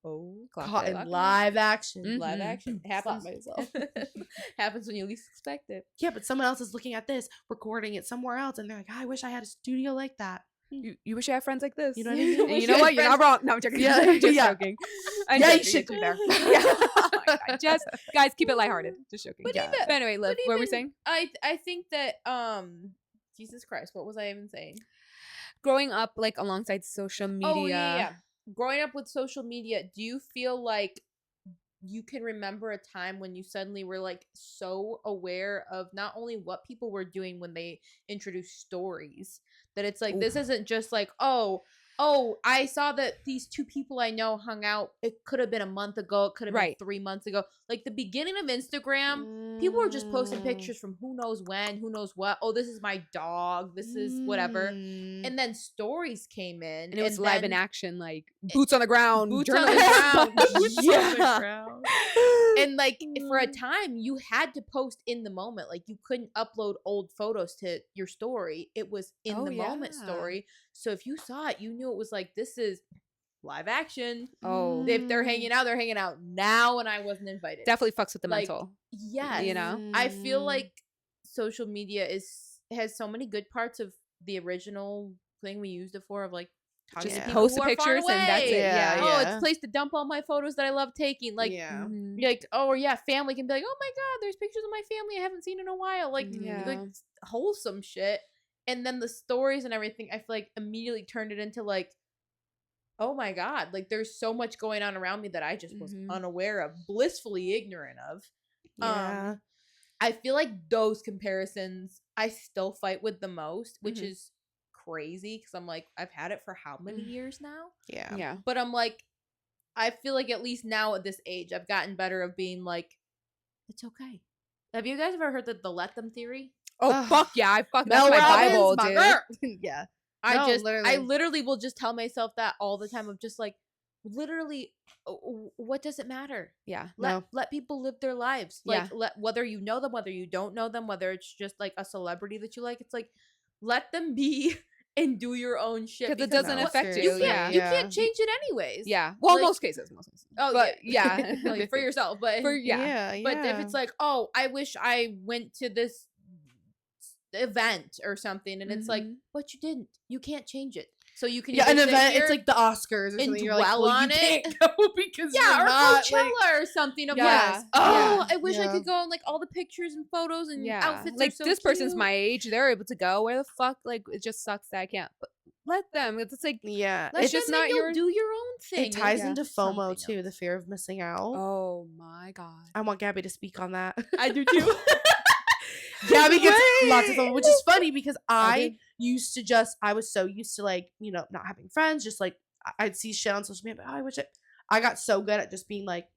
Oh, caught in live action. Mhm. Live action happens. Slap myself. Happens when you least expect it. Yeah, but someone else is looking at this, recording it somewhere else, and they're like, I wish I had a studio like that. You wish you had friends like this. You know what I mean? And you know what? You're not wrong. No, I'm joking. Yeah, I'm just yeah. joking. I'm Yeah, you joking. should It's fair. compare. Yeah. Oh my God. Just guys, keep it lighthearted. Just joking. But Yeah. even, But anyway, Liv, but what were we even- saying? I think that Jesus Christ, what was I even saying? Growing up like alongside social media. Oh yeah. Growing up with social media, do you feel like you can remember a time when you suddenly were like so aware of not only what people were doing when they introduced stories, that it's like this isn't just like, oh, I saw that these two people I know hung out. It could have been a month ago. It could have Right. been 3 months ago. Like the beginning of Instagram, people were just posting pictures from who knows when, who knows what. Oh, this is my dog. This is whatever. And then stories came in. And it was live in then- action, like boots on the ground. Boots on the journalism. ground. Boots on the Yeah. ground. And like for a time you had to post in the moment. Like you couldn't upload old photos to your story. It was in Oh, the moment yeah. story. So if you saw it, you knew it was like, this is live action. Oh, If they're hanging out, they're hanging out now, and I wasn't invited. definitely fucks with the Like, mental. Yes. You know? I feel like social media has so many good parts of the original thing we used it for, of like talking Just to people post who the are far pictures and that's it. away. Yeah, Oh, yeah. it's a place to dump all my photos that I love taking. Like, yeah. Mhm. like, oh, or yeah, family can be like, oh my god, there's pictures of my family I haven't seen in a while. Like, Yeah. like wholesome shit. And then the stories and everything, I feel like immediately turned it into like, oh my god, like there's so much going on around me that I just was Mhm. unaware of, blissfully ignorant of. Yeah. I feel like those comparisons I still fight with the most, which Mhm. is crazy because I'm like, I've had it for how many years now? Yeah. Yeah. But I'm like, I feel like at least now at this age, I've gotten better of being like, it's okay. Have you guys ever heard the let them theory? Oh, Ugh. fuck yeah. I fuck Mel that's my Robbins, Bible, my dude. girl. Yeah. I No, literally. literally will just tell myself that all the time of just like, literally, what does it matter? Yeah. Let people live their lives. Yeah. Like, whether you know them, whether you don't know them, whether it's just like a celebrity that you like, it's like, let them be and do your own shit. Because it doesn't No, affect you. seriously, Yeah. You can't change it anyways. Yeah. Well, Like- most cases. Oh, But yeah. yeah. Like, for yourself, but Yeah. But if it's like, oh, I wish I went to this event or something, and it's like, Mhm. but you didn't. You can't change it. So you can yeah, either an sit event. here It's like the Oscars or and something. You're like, dwell well, on you it. can't go because yeah, you're or not, Coachella like, or something. Of Yeah. like, oh, Yeah. I wish I Yeah. could go on like all the pictures and photos and Yeah. outfits. Like are so this person's cute. my age. They're able to go. Where the fuck? Like it just sucks that I can't. But let them. It's like Yeah. Let it's them just and not you'll your. do your own thing. It ties and into do FOMO something too, the else. fear of missing out. Oh my god. I want Gabby to speak on that. I do too. Gabby gets Wait. lots of FOMO, which is funny because I I was so used to like, not having friends, just like I'd see shit on social media, but I wish I got so good at just being like,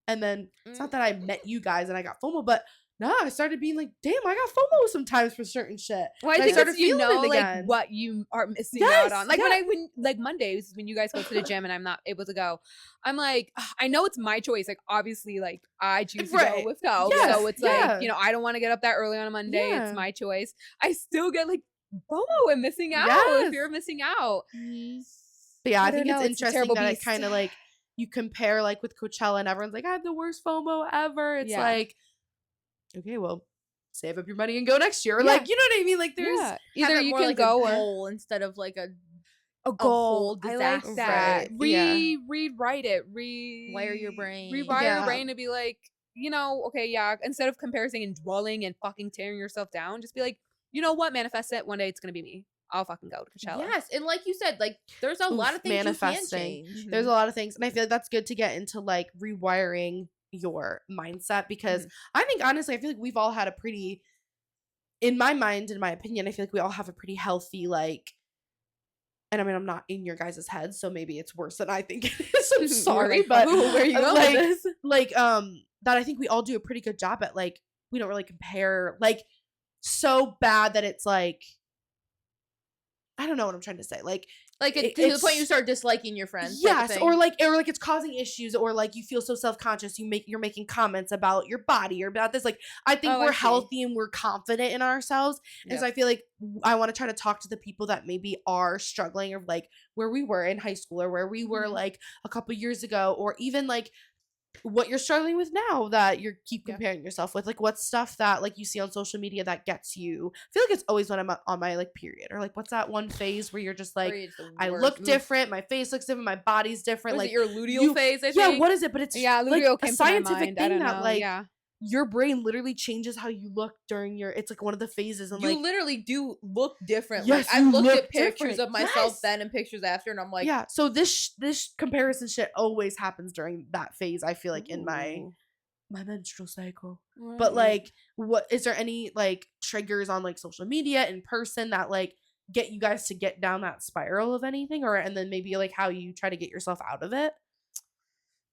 and then it's not that I met you guys and I got FOMO, but no, I started being like, damn, I got FOMO sometimes for certain shit. Well, I And think started it's, you feeling know, it like again. what you are missing Yes, out on. Like yeah. when like Mondays when you guys go to the gym and I'm not able to go, I'm like, "Ugh, I know it's my choice. Like obviously, like I choose to go Right. with go, Yes, so it's yeah. like I don't want to get up that early on a Monday. Yeah. It's my choice. I still get like FOMO and missing out. Yes. Fear of missing out. But yeah, I I think don't know, it's it's a interesting terrible that it beast. kind of like you compare like with Coachella and everyone's like, I have the worst FOMO ever. It's Yeah. like, okay, well, save up your money and go next year. Or Yeah. like, you know what I mean? Like there's Yeah. Have Either it you more can like go a or goal instead of like a a whole goal. I like disaster. that. Right, yeah. Rewrite it. Wire your brain. Rewire Yeah. your brain to be like, okay, yeah. Instead of comparing and dwelling and fucking tearing yourself down, just be like, you know what? Manifest it. One day it's gonna be me. I'll fucking go to Coachella. Yes, and like you said, like there's a lot Oof, of things you manifesting. can change. There's a lot of things. And I feel like that's good to get into like rewiring your mindset because I think honestly, I feel like we've all had a pretty, in my mind, in my opinion, I feel like we all have a pretty healthy, like, and I mean, I'm not in your guys' heads, so maybe it's worse than I think it is. I'm You're sorry, like, but "Ooh, where are you going like, with this?" like, that I think we all do a pretty good job at, like, we don't really compare, like, so bad that it's like, I don't know what I'm trying to say. Like to the it's- point you start disliking your friends. type of yes, thing. or like it's causing issues, or like you feel so self-conscious you're making comments about your body or about this. Like I think Oh, I we're see. healthy and we're confident in ourselves. And so Yep. I feel like I want to try to talk to the people that maybe are struggling, or like where we were in high school or where we were Mhm. like a couple years ago, or even like what you're struggling with now that you keep Yeah. comparing yourself with. Like what's stuff that like you see on social media that gets you. I feel like it's always when I'm on my like period, or like what's that one phase where you're just like, Period's the I worst. look Oof. different, my face looks different, my body's different. Was like it your luteal you- phase? I yeah, think. what is it? But it's Yeah, like luteal a came to my scientific mind. I thing don't that know. like yeah. your brain literally changes how you look during your. It's like one of the phases, and You like literally do look different. Yes, like I you looked look at pictures different. of myself Yes. then and pictures after, and I'm like, yeah. So this comparison shit always happens during that phase. I feel like in my Ooh. menstrual cycle. Right. But like, what is there any like triggers on like social media in person that like get you guys to get down that spiral of anything, or and then maybe like how you try to get yourself out of it?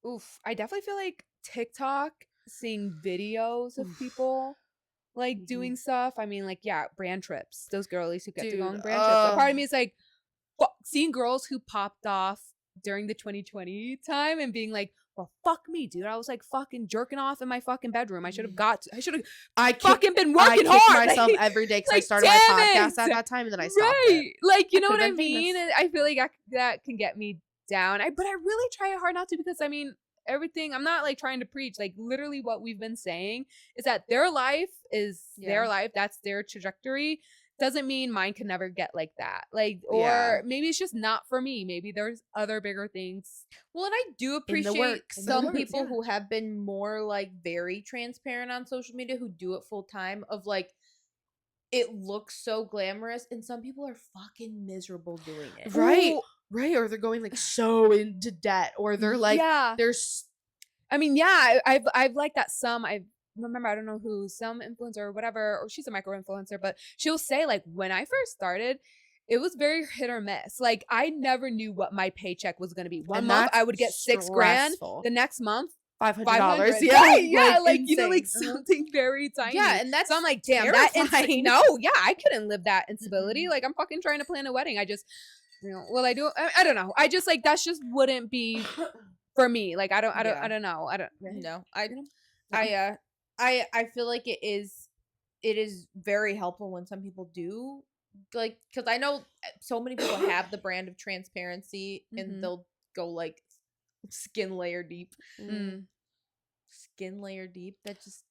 Oof, I definitely feel like TikTok, seeing videos of Oof. people like Mhm. doing stuff. I mean, like, yeah, brand trips. Those girlies who get to go on Dude, brand trips. A part ugh. of me is like, seeing girls who popped off during the 2020 time and being like, well, fuck me, dude. I was like fucking jerking off in my fucking bedroom. I should have I should have I kick, fucking been I working kick hard. myself like, every day because I like, started my damn podcast it. at that time and then I stopped right. it. Like, you know could've what I been famous. mean? And I feel like that can get me down. But I really try hard not to, because I mean, everything, I'm not like trying to preach. Like literally what we've been saying is that their life is their Yeah. life. That's their trajectory. Doesn't mean mine can never get like that. Like, or Yeah. maybe it's just not for me. Maybe there's other bigger things. well, and I do appreciate works. In the some works, people yeah. who have been more like very transparent on social media, who do it full time. Of like, it looks so glamorous, and some people are fucking miserable doing it. Right. Ooh, Right. Or they're going like so into debt, or they're like, yeah. there's I mean, yeah, I've like that some I've remember, I don't know who, some influencer or whatever, or she's a micro influencer, but she'll say like, when I first started, it was very hit or miss. Like I never knew what my paycheck was going to be. One month I would get $6,000. The next month, $500. Yeah, right, yeah, like you know, like insane. something very tiny. Yeah, and that's so I'm like, damn, terrifying. no, yeah, I couldn't live that instability. Like I'm fucking trying to plan a wedding. I just, you know, well, I do. I don't know. I just like that's just wouldn't be for me. Like I don't know. I don't know. I feel like it is very helpful when some people do, like, because I know so many people have the brand of transparency and they'll go like skin layer deep. Skin layer deep. That just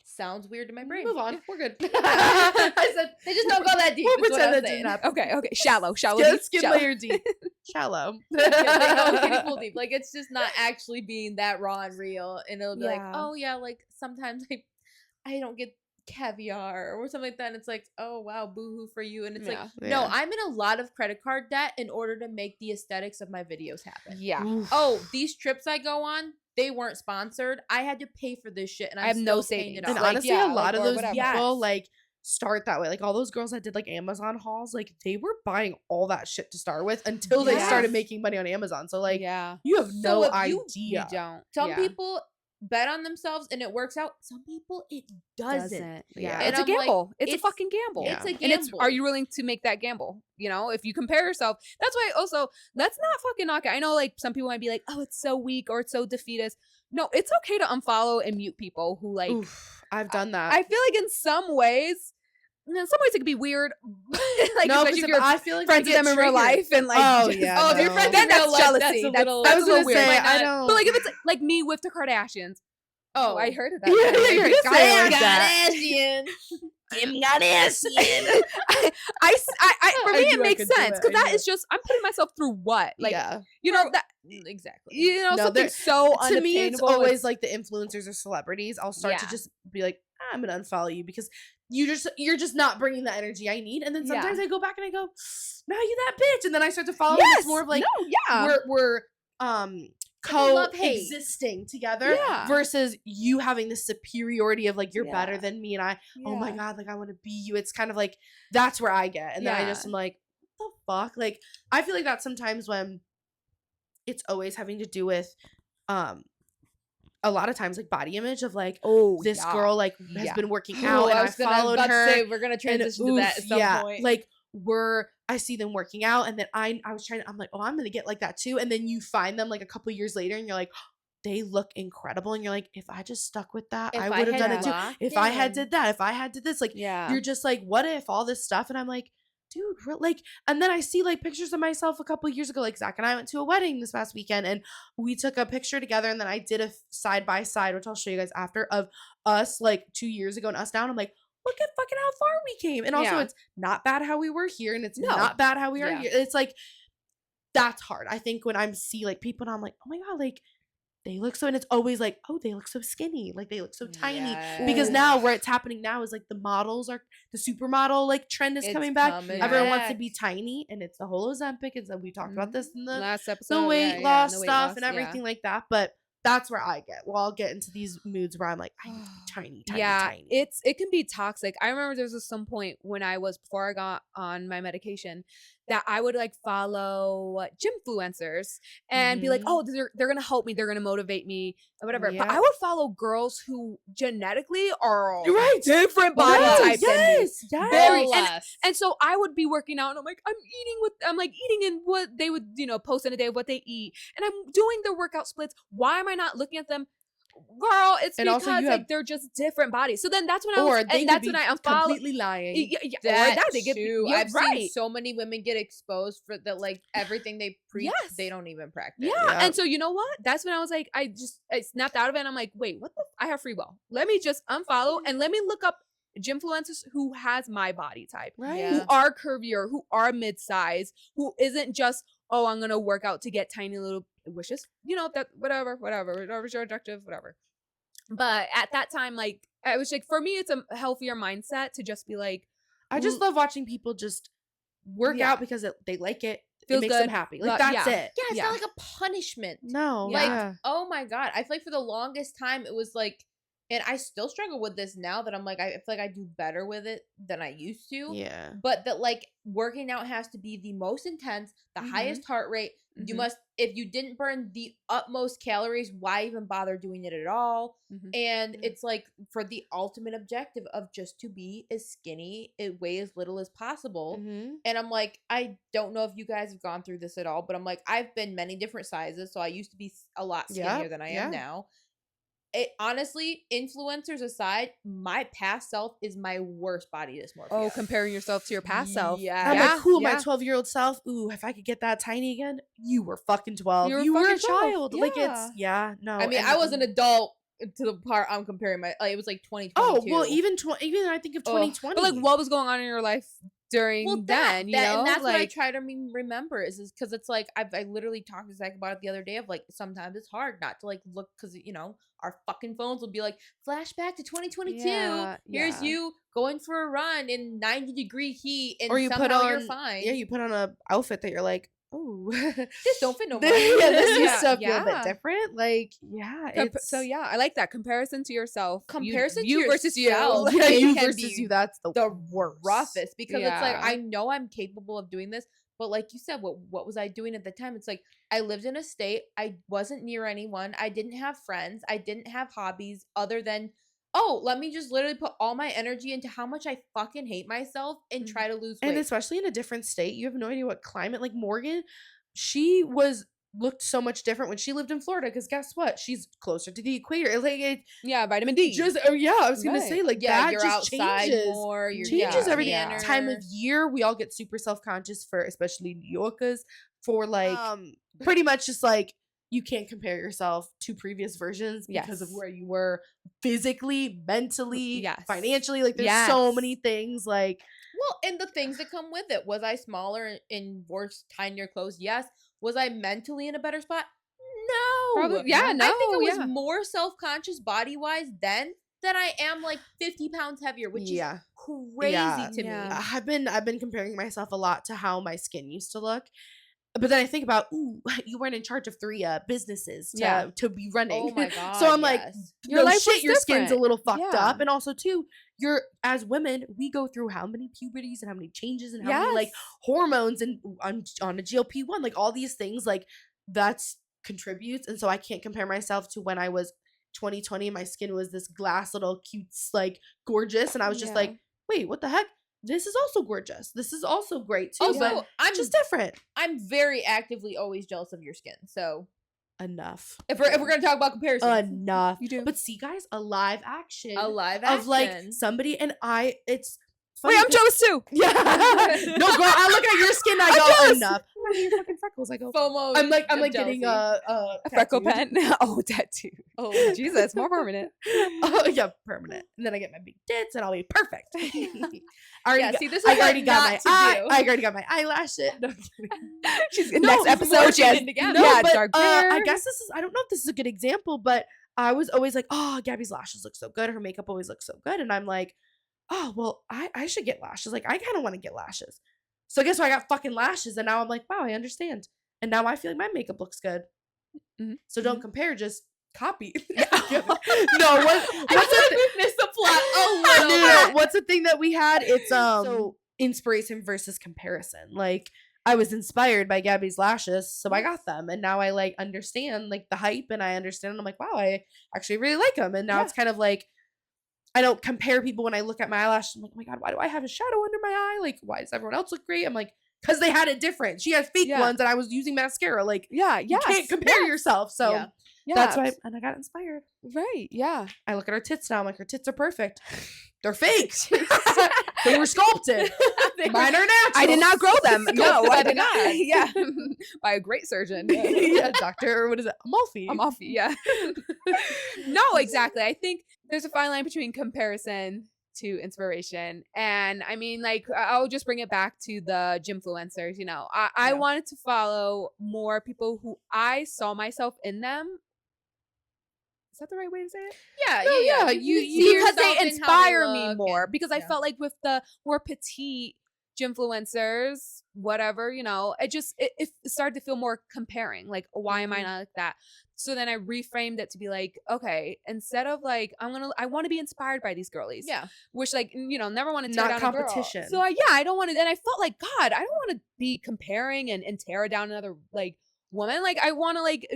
sounds weird to my brain. Move on. We're good. I said they just don't go that deep. We'll pretend that didn't happen. Okay. Shallow Skin deep. layer deep. Shallow. Yeah, they go kiddie pool deep. Like it's just not actually being that raw and real. And it'll be like, oh yeah, like sometimes I don't get caviar or something like that. And it's like, oh wow, boohoo for you. And it's like, no, I'm in a lot of credit card debt in order to make the aesthetics of my videos happen. Yeah. Oof. Oh, these trips I go on, they weren't sponsored. I had to pay for this shit, and I have no savings. And honestly, a lot of those people like start that way. Like all those girls that did like Amazon hauls, like they were buying all that shit to start with until they started making money on Amazon. So like, you have no idea. You don't. Some people bet on themselves and it works out. Some people it doesn't. Yeah, and it's a gamble. Like, it's a fucking gamble. It's a gamble. And are you willing to make that gamble? You know, if you compare yourself, that's why also let's not fucking knock it. I know like some people might be like, oh, it's so weak or it's so defeatist. No, it's okay to unfollow and mute people who like. Oof, I've done that. I feel like in some ways it could be weird. Like, no, especially if you're I feel like friends with them in real life and like, if you're friends, then that's jealousy. That's I was a little gonna say, weird. I don't. But like if it's like me with the Kardashians. Oh, I heard of that. Kardashian. Kim Kardashian. For me, it makes sense because that is just I'm putting myself through what, like, you know that exactly. You know, something so to me, it's always like the influencers or celebrities. I'll start to just be like, I'm gonna unfollow you because you're just not bringing the energy I need. And then sometimes I go back and I go, now you that bitch, and then I start to follow. It's more of like, we're coexisting together versus you having the superiority of like you're better than me and I oh my god, like I want to be you. It's kind of like that's where I get, and then I just am like, what the fuck? Like I feel like that sometimes when it's always having to do with a lot of times like body image of like, this girl like has been working out and I followed her. We're gonna transition to that at some point. Like I see them working out and then I'm like, oh, I'm gonna get like that too. And then you find them like a couple years later and you're like, they look incredible. And you're like, if I just stuck with that, I would have done it too. If I had did that, if I had did this, like, you're just like, what if all this stuff? And I'm like, dude, like, and then I see like pictures of myself a couple years ago. Like Zach and I went to a wedding this past weekend and we took a picture together. And then I did a side by side, which I'll show you guys after, of us like 2 years ago and us now. And I'm like, look at fucking how far we came. And also it's not bad how we were here and it's not bad how we are here. It's like, that's hard. I think when I see like people and I'm like, oh my God, like they look so, and it's always like, oh, they look so skinny. Like they look so tiny. Because now where it's happening now is like the supermodel like trend is coming back. Everyone wants to be tiny and it's the whole Ozempic. And so we talked about this in the last episode, the weight loss stuff and everything like that. But that's where I get. Well, I'll get into these moods where I'm like, I need to be tiny. It can be toxic. I remember there was some point when before I got on my medication that I would like follow gym influencers and be like, oh, they're gonna help me, they're gonna motivate me, or whatever. But I would follow girls who genetically are different body types than me. Very and so I would be working out and I'm like, I'm eating in what they would, post in a day of what they eat, and I'm doing their workout splits. Why am I not looking at them? Girl, it's and because like they're just different bodies. So then that's when that's when I unfollow. Completely lying. I've seen so many women get exposed for the like everything they preach. They don't even practice. And so you know what? That's when I was like, I snapped out of it. And I'm like, wait, what the? I have free will. Let me just unfollow and let me look up gym influencers who has my body type, who are curvier, who are mid-size, who isn't just, oh, I'm gonna work out to get tiny little wishes, that whatever's your objective, whatever. But at that time, like, I was like, for me, it's a healthier mindset to just be like, I just love watching people just work out because they like it. It makes them happy. Like, that's it. Yeah, it's not like a punishment. No. Like, oh my God. I feel like for the longest time, it was like, And I still struggle with this now that I'm like, I feel like I do better with it than I used to. Yeah. But that like working out has to be the most intense, the highest heart rate. You must, if you didn't burn the utmost calories, why even bother doing it at all? And it's like for the ultimate objective of just to be as skinny, weigh as little as possible. And I'm like, I don't know if you guys have gone through this at all, but I'm like, I've been many different sizes. So I used to be a lot skinnier than I am now. It honestly, influencers aside, my past self is my worst body dysmorphia. Oh, comparing yourself to your past self. Yeah. I'm like, cool, my 12-year-old self. Ooh, if I could get that tiny again, you were fucking 12. You were a child. Like, it's, no. I mean, I was an adult to the part I'm comparing my, like, it was like 2022. Oh, well, even I think of 2020. But like, what was going on in your life during then, you know? And that's like, what I try to remember is because it's like, I literally talked to Zach about it the other day of like, sometimes it's hard not to like look, because, you know, our fucking phones will be like, flashback to 2022. Here's you going for a run in 90-degree heat, and or you somehow put on, you're fine. Yeah, you put on a outfit that you're like, oh, this don't fit no more. This used to feel a bit different. Like, so I like that comparison to yourself. Comparison you to versus yourself. You. Yeah, you versus you. That's the worst. Roughest, because it's like, I know I'm capable of doing this, but like you said, what was I doing at the time? It's like, I lived in a state. I wasn't near anyone. I didn't have friends. I didn't have hobbies other than, let me just literally put all my energy into how much I fucking hate myself and try to lose weight. And especially in a different state, you have no idea what climate. Like Morgan, she looked so much different when she lived in Florida, because guess what? She's closer to the equator. Like, vitamin D. Just I was gonna say, like, that you're just outside changes more. You're changes everything. Time of year, we all get super self-conscious for, especially New Yorkers, for like pretty much just like, you can't compare yourself to previous versions because of where you were physically, mentally, financially. Like, there's so many things. Like, well, and the things that come with it. Was I smaller and wore tinier clothes? Yes. Was I mentally in a better spot? No. Probably, I think I was more self-conscious body-wise then than I am like 50 pounds heavier, which is crazy to me. I've been comparing myself a lot to how my skin used to look. But then I think about, you weren't in charge of 3 businesses to be running. Oh my God. So I'm like, your life was your skin's different. a little fucked up. And also too, as women, we go through how many puberties and how many changes and how many like hormones and on a GLP-1, like all these things, like that's contributes. And so I can't compare myself to when I was 2020, my skin was this glass little cute, like gorgeous. And I was just like, wait, what the heck? This is also gorgeous. This is also great too. Also, but I'm just different. I'm very actively always jealous of your skin. So enough. If we're gonna talk about comparisons, enough. You do. But see, guys, a live action of like somebody, and it's funny. Wait, I'm jealous too. Yeah. No, girl, I look at your skin. I go enough. Look at your fucking freckles. I go FOMO. I'm like getting a freckle pen. Oh, tattoo. Oh, Jesus, more permanent. Oh yeah, permanent. And then I get my big tits, and I'll be perfect. This is I already got my eyelashes. No, she's next episode. She has dark hair. I guess I don't know if this is a good example, but I was always like, oh, Gabby's lashes look so good. Her makeup always looks so good, and I'm like, oh, well, I should get lashes. Like, I kind of want to get lashes. So guess what? I got fucking lashes, and now I'm like, wow, I understand. And now I feel like my makeup looks good. So don't compare, just copy. No, missed the plot a little bit. What's the thing that we had? It's so inspiration versus comparison. Like, I was inspired by Gabby's lashes, so I got them, and now I like understand like the hype, and I understand. And I'm like, wow, I actually really like them. And now it's kind of like, I don't compare people when I look at my eyelashes. I'm like, oh my God, why do I have a shadow under my eye? Like, why does everyone else look great? I'm like, because they had it different. She has fake ones, and I was using mascara. Like, you can't compare yourself. So that's why, and I got inspired. Right, yeah. I look at her tits now. I'm like, her tits are perfect. They're fake. They were sculpted. Mine are natural. I did not grow them. No, I did not. Yeah. By a great surgeon. Dr. What is it? Amalfi, yeah. No, exactly. I think there's a fine line between comparison to inspiration. And I mean, like, I'll just bring it back to the gymfluencers. You know, I wanted to follow more people who I saw myself in them. Is that the right way to say it? Yeah. You because they inspire me more. Because I felt like with the more petite influencers, whatever, you know, it started to feel more comparing. Like, why am I not like that? So then I reframed it to be like, okay, instead of like, I want to be inspired by these girlies. Yeah. Which, like, you know, never want to tear Not down competition. a girl. So I don't want to, and I felt like, God, I don't want to be comparing and tear down another like woman. Like, I want to like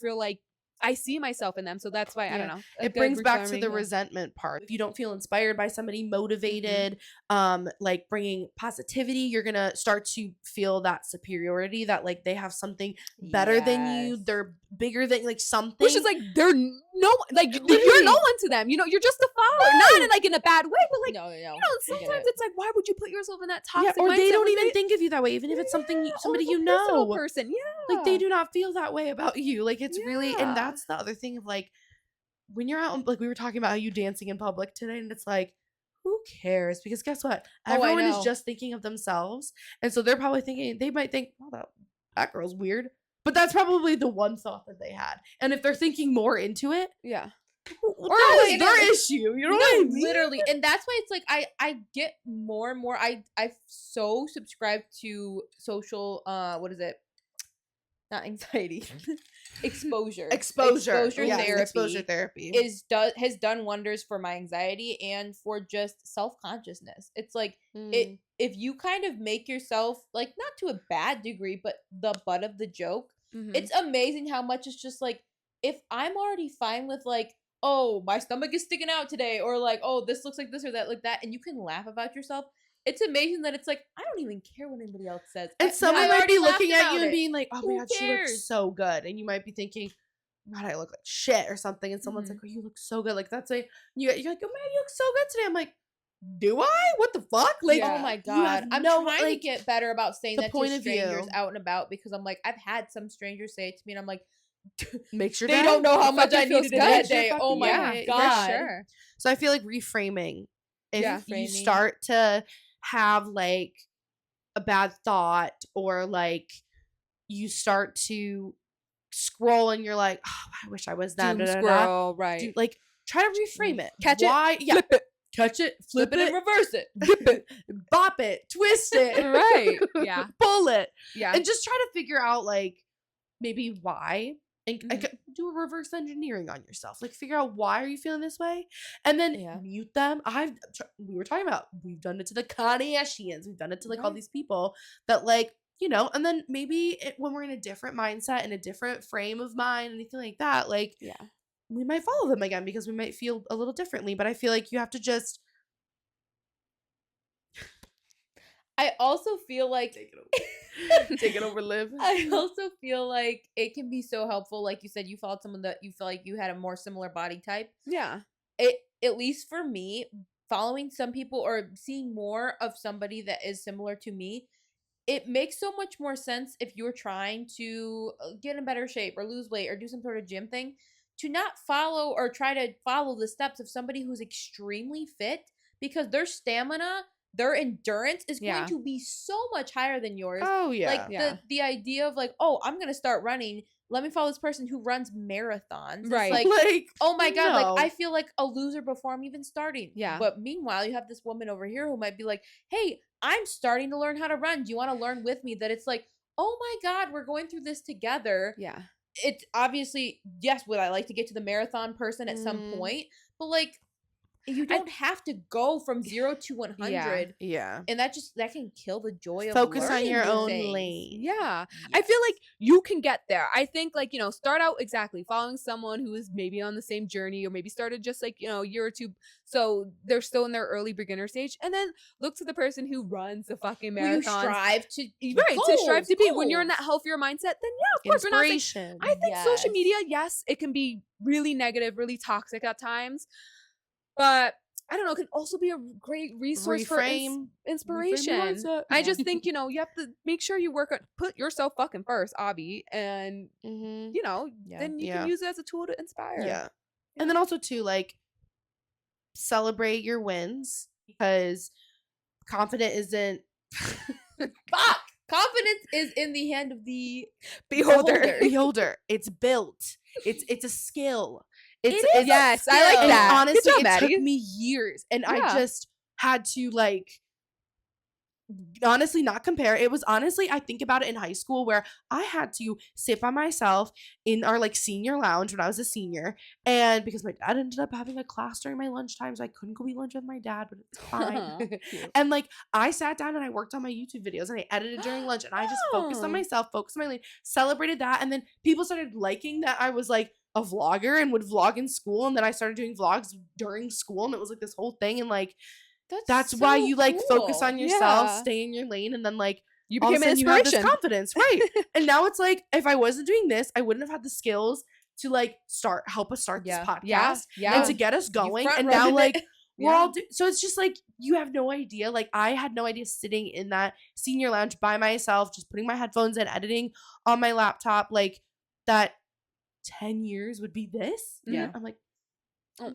feel like I see myself in them. So that's why, I don't know. It brings back to the resentment part. If you don't feel inspired by somebody, motivated, like bringing positivity, you're going to start to feel that superiority, that like they have something better than you. They're bigger than like something. Which is like, they're no, like you're no one to them. You know, you're just a follower. Not in like in a bad way, but like, you know, sometimes it's like, why would you put yourself in that toxic or mindset they don't even think of you that way, even if it's something somebody you know. Person. Yeah. Like they do not feel that way about you. Like it's really, and that's the other thing of like, when you're out, like we were talking about how you dancing in public today, and it's like, who cares? Because guess what? Everyone is just thinking of themselves. And so they're probably thinking, they might think, oh, that girl's weird. But that's probably the one thought that they had. And if they're thinking more into it, or that is their issue. You know what I mean? Literally. And that's why it's like I get more and more. I so subscribe to social what is it? Not anxiety. Exposure therapy has done wonders for my anxiety and for just self-consciousness. It's like if you kind of make yourself, like, not to a bad degree, but the butt of the joke, it's amazing how much it's just like, if I'm already fine with like, oh, my stomach is sticking out today, or like, oh, this looks like this or that, like that, and you can laugh about yourself. It's amazing that it's like, I don't even care what anybody else says. And someone might be looking at you and being like, oh my God, she looks so good. And you might be thinking, God, I look like shit or something. And someone's like, oh, you look so good. Like, that's like, you're like, oh man, you look so good today. I'm like, do I? What the fuck? Like, oh my God. I'm trying to get better about saying that to strangers out and about, because I'm like, I've had some strangers say it to me and I'm like, make sure they don't know how much I needed it that day. Oh my God. Sure. So I feel like reframing. If you start to have like a bad thought, or like you start to scroll and you're like, oh, I wish I was that. Scroll, right? Like, try to reframe it. Catch it. Flip it. Catch it. Flip it and reverse it. Dip it. Bop it. Twist it. Right. Yeah. Pull it. Yeah. And just try to figure out like maybe why. And do a reverse engineering on yourself. Like, figure out, why are you feeling this way? And then mute them. We were talking about, we've done it to the Kardashians. We've done it to like all these people that like, you know, and then maybe when we're in a different mindset, in a different frame of mind, anything like that, like, we might follow them again because we might feel a little differently. But I feel like you have to just. I also feel like take it over, Liv. I also feel like it can be so helpful. Like you said, you followed someone that you feel like you had a more similar body type. Yeah. At least for me, following some people or seeing more of somebody that is similar to me, it makes so much more sense if you're trying to get in better shape or lose weight or do some sort of gym thing, to not follow or try to follow the steps of somebody who's extremely fit, because their stamina, their endurance is going to be so much higher than yours. Oh, yeah. Like, the idea of like, oh, I'm going to start running. Let me follow this person who runs marathons. Right. Like, oh my God, like, I feel like a loser before I'm even starting. Yeah. But meanwhile, you have this woman over here who might be like, hey, I'm starting to learn how to run. Do you want to learn with me? That it's like, oh my God, we're going through this together. Yeah. It's obviously, yes, would I like to get to the marathon person at some point? But like, you don't have to go from 0 to 100. Yeah. And that can kill the joy of focus on your own things. lane. Yeah. Yes. I feel like you can get there. I think, like, you know, start out following someone who is maybe on the same journey, or maybe started just like, you know, a year or two. So they're still in their early beginner stage. And then look to the person who runs the fucking marathon. Strive to be. When you're in that healthier mindset, then of course, inspiration. We're not saying, I think social media, yes, it can be really negative, really toxic at times. But I don't know, it can also be a great resource for inspiration. I just think, you know, you have to make sure you put yourself fucking first, Abby, and you know, then you can use it as a tool to inspire. Yeah. And then also too, like, celebrate your wins, because confidence isn't confidence is in the hand of the beholder. It's built. It's a skill. Yes, I like that. Honestly, Good job, it Maddie. took me years, and I just had to like honestly not compare. It was honestly, I think about it in high school where I had to sit by myself in our like senior lounge when I was a senior, and because my dad ended up having a class during my lunchtime, so I couldn't go eat lunch with my dad, but it's fine. And like I sat down and I worked on my YouTube videos and I edited during lunch, and I just focused on myself, focused on my lane, celebrated that, and then people started liking that I was like a vlogger and would vlog in school, and then I started doing vlogs during school, and it was like this whole thing. And like that's so why you like focus cool. on yourself, Yeah. stay in your lane, and then like You all of a became an sudden you have this inspiration. confidence, right? And now it's like if I wasn't doing this, I wouldn't have had the skills to like help us start this podcast and to get us going. And now like we're all so it's just like you have no idea. Like I had no idea sitting in that senior lounge by myself, just putting my headphones in, editing on my laptop, like that 10 years would be this. Yeah. I'm like, Oh.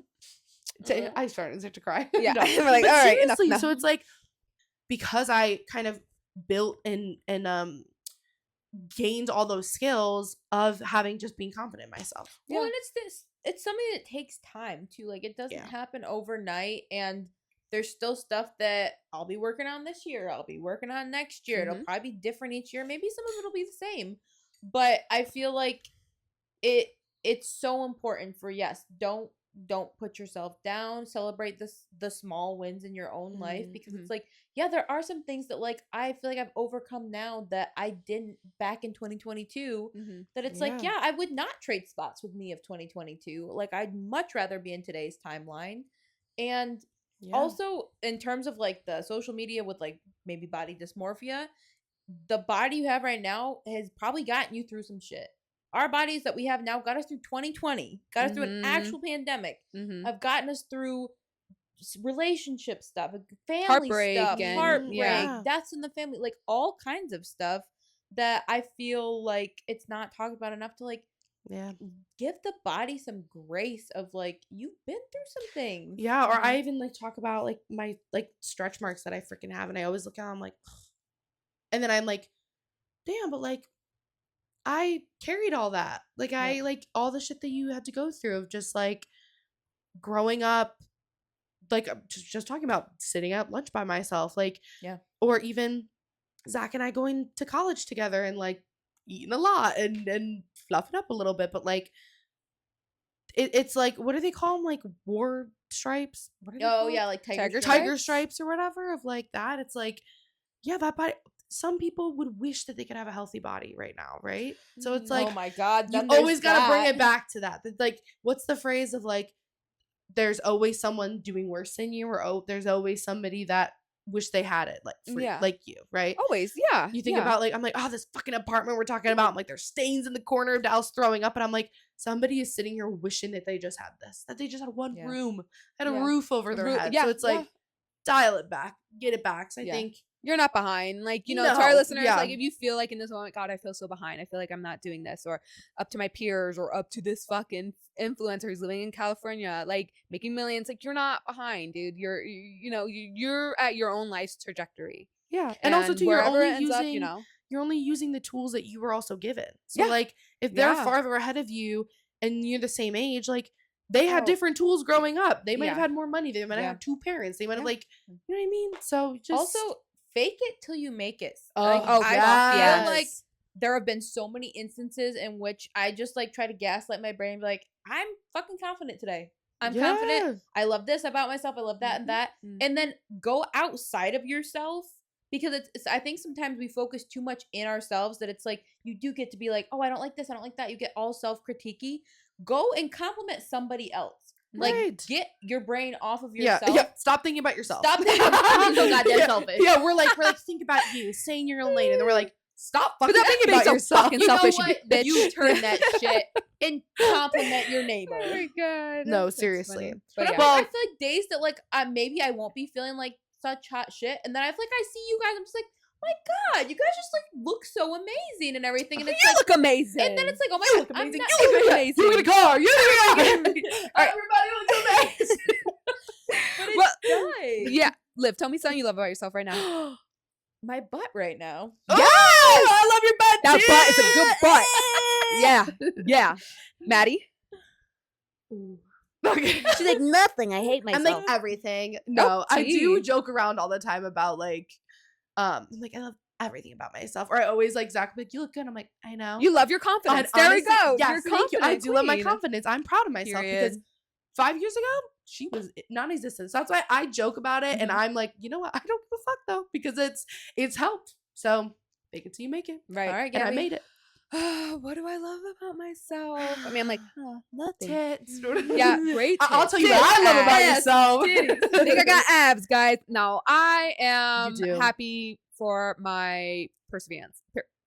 I started to cry. Yeah. No. We're like, But all right, seriously, enough. so it's like because I kind of built and gained all those skills of having just being confident in myself. Well, and it's something that takes time too. Like it doesn't happen overnight, and there's still stuff that I'll be working on this year. I'll be working on next year. It'll probably be different each year. Maybe some of it'll be the same. But I feel like it's so important for don't put yourself down. Celebrate the small wins in your own life, because it's like, yeah, there are some things that like I feel like I've overcome now that I didn't back in 2022. That it's like, yeah, I would not trade spots with me of 2022. Like I'd much rather be in today's timeline. And also in terms of like the social media with like maybe body dysmorphia, the body you have right now has probably gotten you through some shit. Our bodies that we have now got us through 2020, got us through an actual pandemic, have gotten us through relationship stuff, family Heartbreak stuff, and- heartbreak, deaths in the family, like all kinds of stuff that I feel like it's not talked about enough to like give the body some grace of like, you've been through some things. Yeah, or I even like talk about like my like stretch marks that I freaking have, and I always look at them like, and then I'm like, damn, but like I carried all that. Like I like all the shit that you had to go through of just like growing up, like just talking about sitting at lunch by myself, like or even Zach and I going to college together and like eating a lot and fluffing up a little bit, but like it's like, what do they call them, like war stripes? What are they called? Yeah, like tiger stripes or whatever of like that. It's like, yeah, that body. Some people would wish that they could have a healthy body right now, right? So it's like, oh my god, you always gotta bring it back to that. Like, what's the phrase of like, there's always someone doing worse than you, or there's always somebody that wish they had it like you, right? Always, yeah. You think about like, I'm like, oh, this fucking apartment we're talking about. I'm like, there's stains in the corner of Dallas throwing up, and I'm like, somebody is sitting here wishing that they just had this, that they just had one room, had a roof over their head. So it's like, dial it back, get it back. So I think you're not behind. Like, you know, to our listeners, like if you feel like in this moment, God, I feel so behind. I feel like I'm not doing this, or up to my peers, or up to this fucking influencer who's living in California, like making millions. Like, you're not behind, dude. You're at your own life's trajectory. Yeah. And also too, you're only using the tools that you were also given. So like if they're farther ahead of you and you're the same age, like they had different tools growing up. They might have had more money. They might have had two parents. They might have like, you know what I mean? So just also fake it till you make it. I feel like there have been so many instances in which I just like try to gaslight my brain, be like, I'm fucking confident today. I'm confident. I love this about myself. I love that and that. And then go outside of yourself, because it's I think sometimes we focus too much in ourselves that it's like you do get to be like, oh, I don't like this, I don't like that. You get all self-critiquey. Go and compliment somebody else. Like, get your brain off of yourself. Yeah. Stop thinking about yourself. Stop thinking about being so goddamn selfish. Yeah, we're like, think about you, stay in your own lane, and then we're like, stop fucking thinking about yourself. Fucking selfish, bitch. You turn that shit and compliment your neighbor. Oh my god. No, seriously. But I feel like days that like maybe I won't be feeling like such hot shit, and then I feel like I see you guys, I'm just like, my god, you guys just like look so amazing and everything, and it's you like, look amazing. and then it's like, oh my god, amazing. You look amazing. You look in a car. You look in a car. Everybody looks amazing. But it does. Yeah, Liv, tell me something you love about yourself right now. My butt right now. Yes! I love your butt. That too. butt is a good butt. Yeah. Maddie? Okay. She's like, nothing. I hate myself. I'm like everything. No, I do joke around all the time about like I'm like, I love everything about myself. Or I always like Zach be like, you look good. I'm like, I know. You love your confidence. And there honestly, we go. Yes, Your thank you. I confident do love my queen. confidence. I'm proud of myself because Period. 5 years ago, she was non-existent. So that's why I joke about it. And I'm like, you know what? I don't give a fuck though, because it's helped. So make it till you make it. Right. All right, And I Gabby. made it. What do I love about myself? I mean, I'm like, nothing. Tits. Yeah, great. I'll tell you tits, what I love about ass, yourself. titties. I think I got abs, guys. No, I am You do. happy for my perseverance.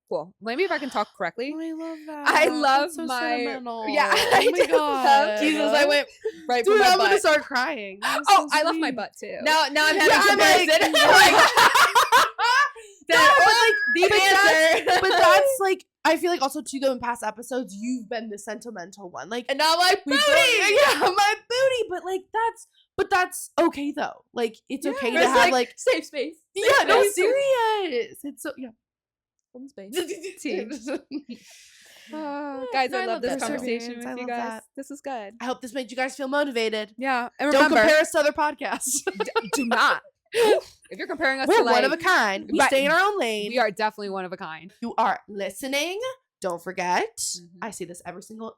Cool. Maybe if I can talk correctly. Oh, I love that. I love That's so my- sentimental. Yeah, Oh I my just god. love Jesus, I went right for Dude, my I'm butt. gonna start crying. That was Oh, so I love my sweet. butt too. Now I'm having Yeah, I'm like- comparison. No, Deep but answer. But that's like, I feel like also too, though, in past episodes, you've been the sentimental one. Like, and now like we booty. yeah, my booty. But like, that's okay though. Like, it's okay to It's have like, safe space. yeah, no, space. serious. It's so, yeah. Home space. Oh, guys, No, I I love love this that. conversation Perseverance, with I you love guys. that. This is good. I hope this made you guys feel motivated. Yeah, and Don't remember, compare us to other podcasts. do not. If you're comparing us We're to like, one of a kind. We Right. stay in our own lane. we are definitely one of a kind. You are listening. Don't forget. Mhm. I see this at the end of every single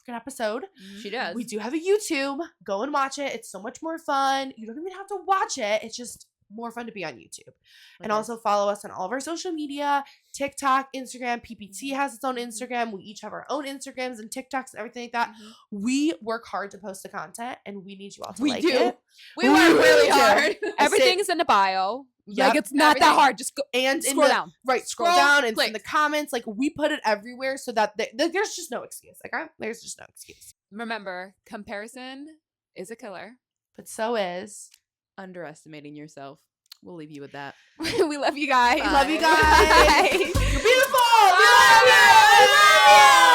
freaking episode. She does. We do have a YouTube. Go and watch it. It's so much more fun. You don't even have to watch it. It's just more fun to be on YouTube. And also follow us on all of our social media, TikTok, Instagram. PPT has its own Instagram. We each have our own Instagrams and TikToks and everything like that. We work hard to post the content, and we need you all to We like do. it. We work really do. hard. Everything is in the bio. Yep. Like it's not that Everything. hard. Just go And in scroll the, down. Right, scroll Scroll, down and click. in the comments. Like, we put it everywhere so that there's just no excuse. Like, there's just no excuse. Remember, comparison is a killer. But so is. Underestimating yourself. We'll leave you with that. We love you guys. Love you Bye. guys. You're beautiful. Bye. We love you.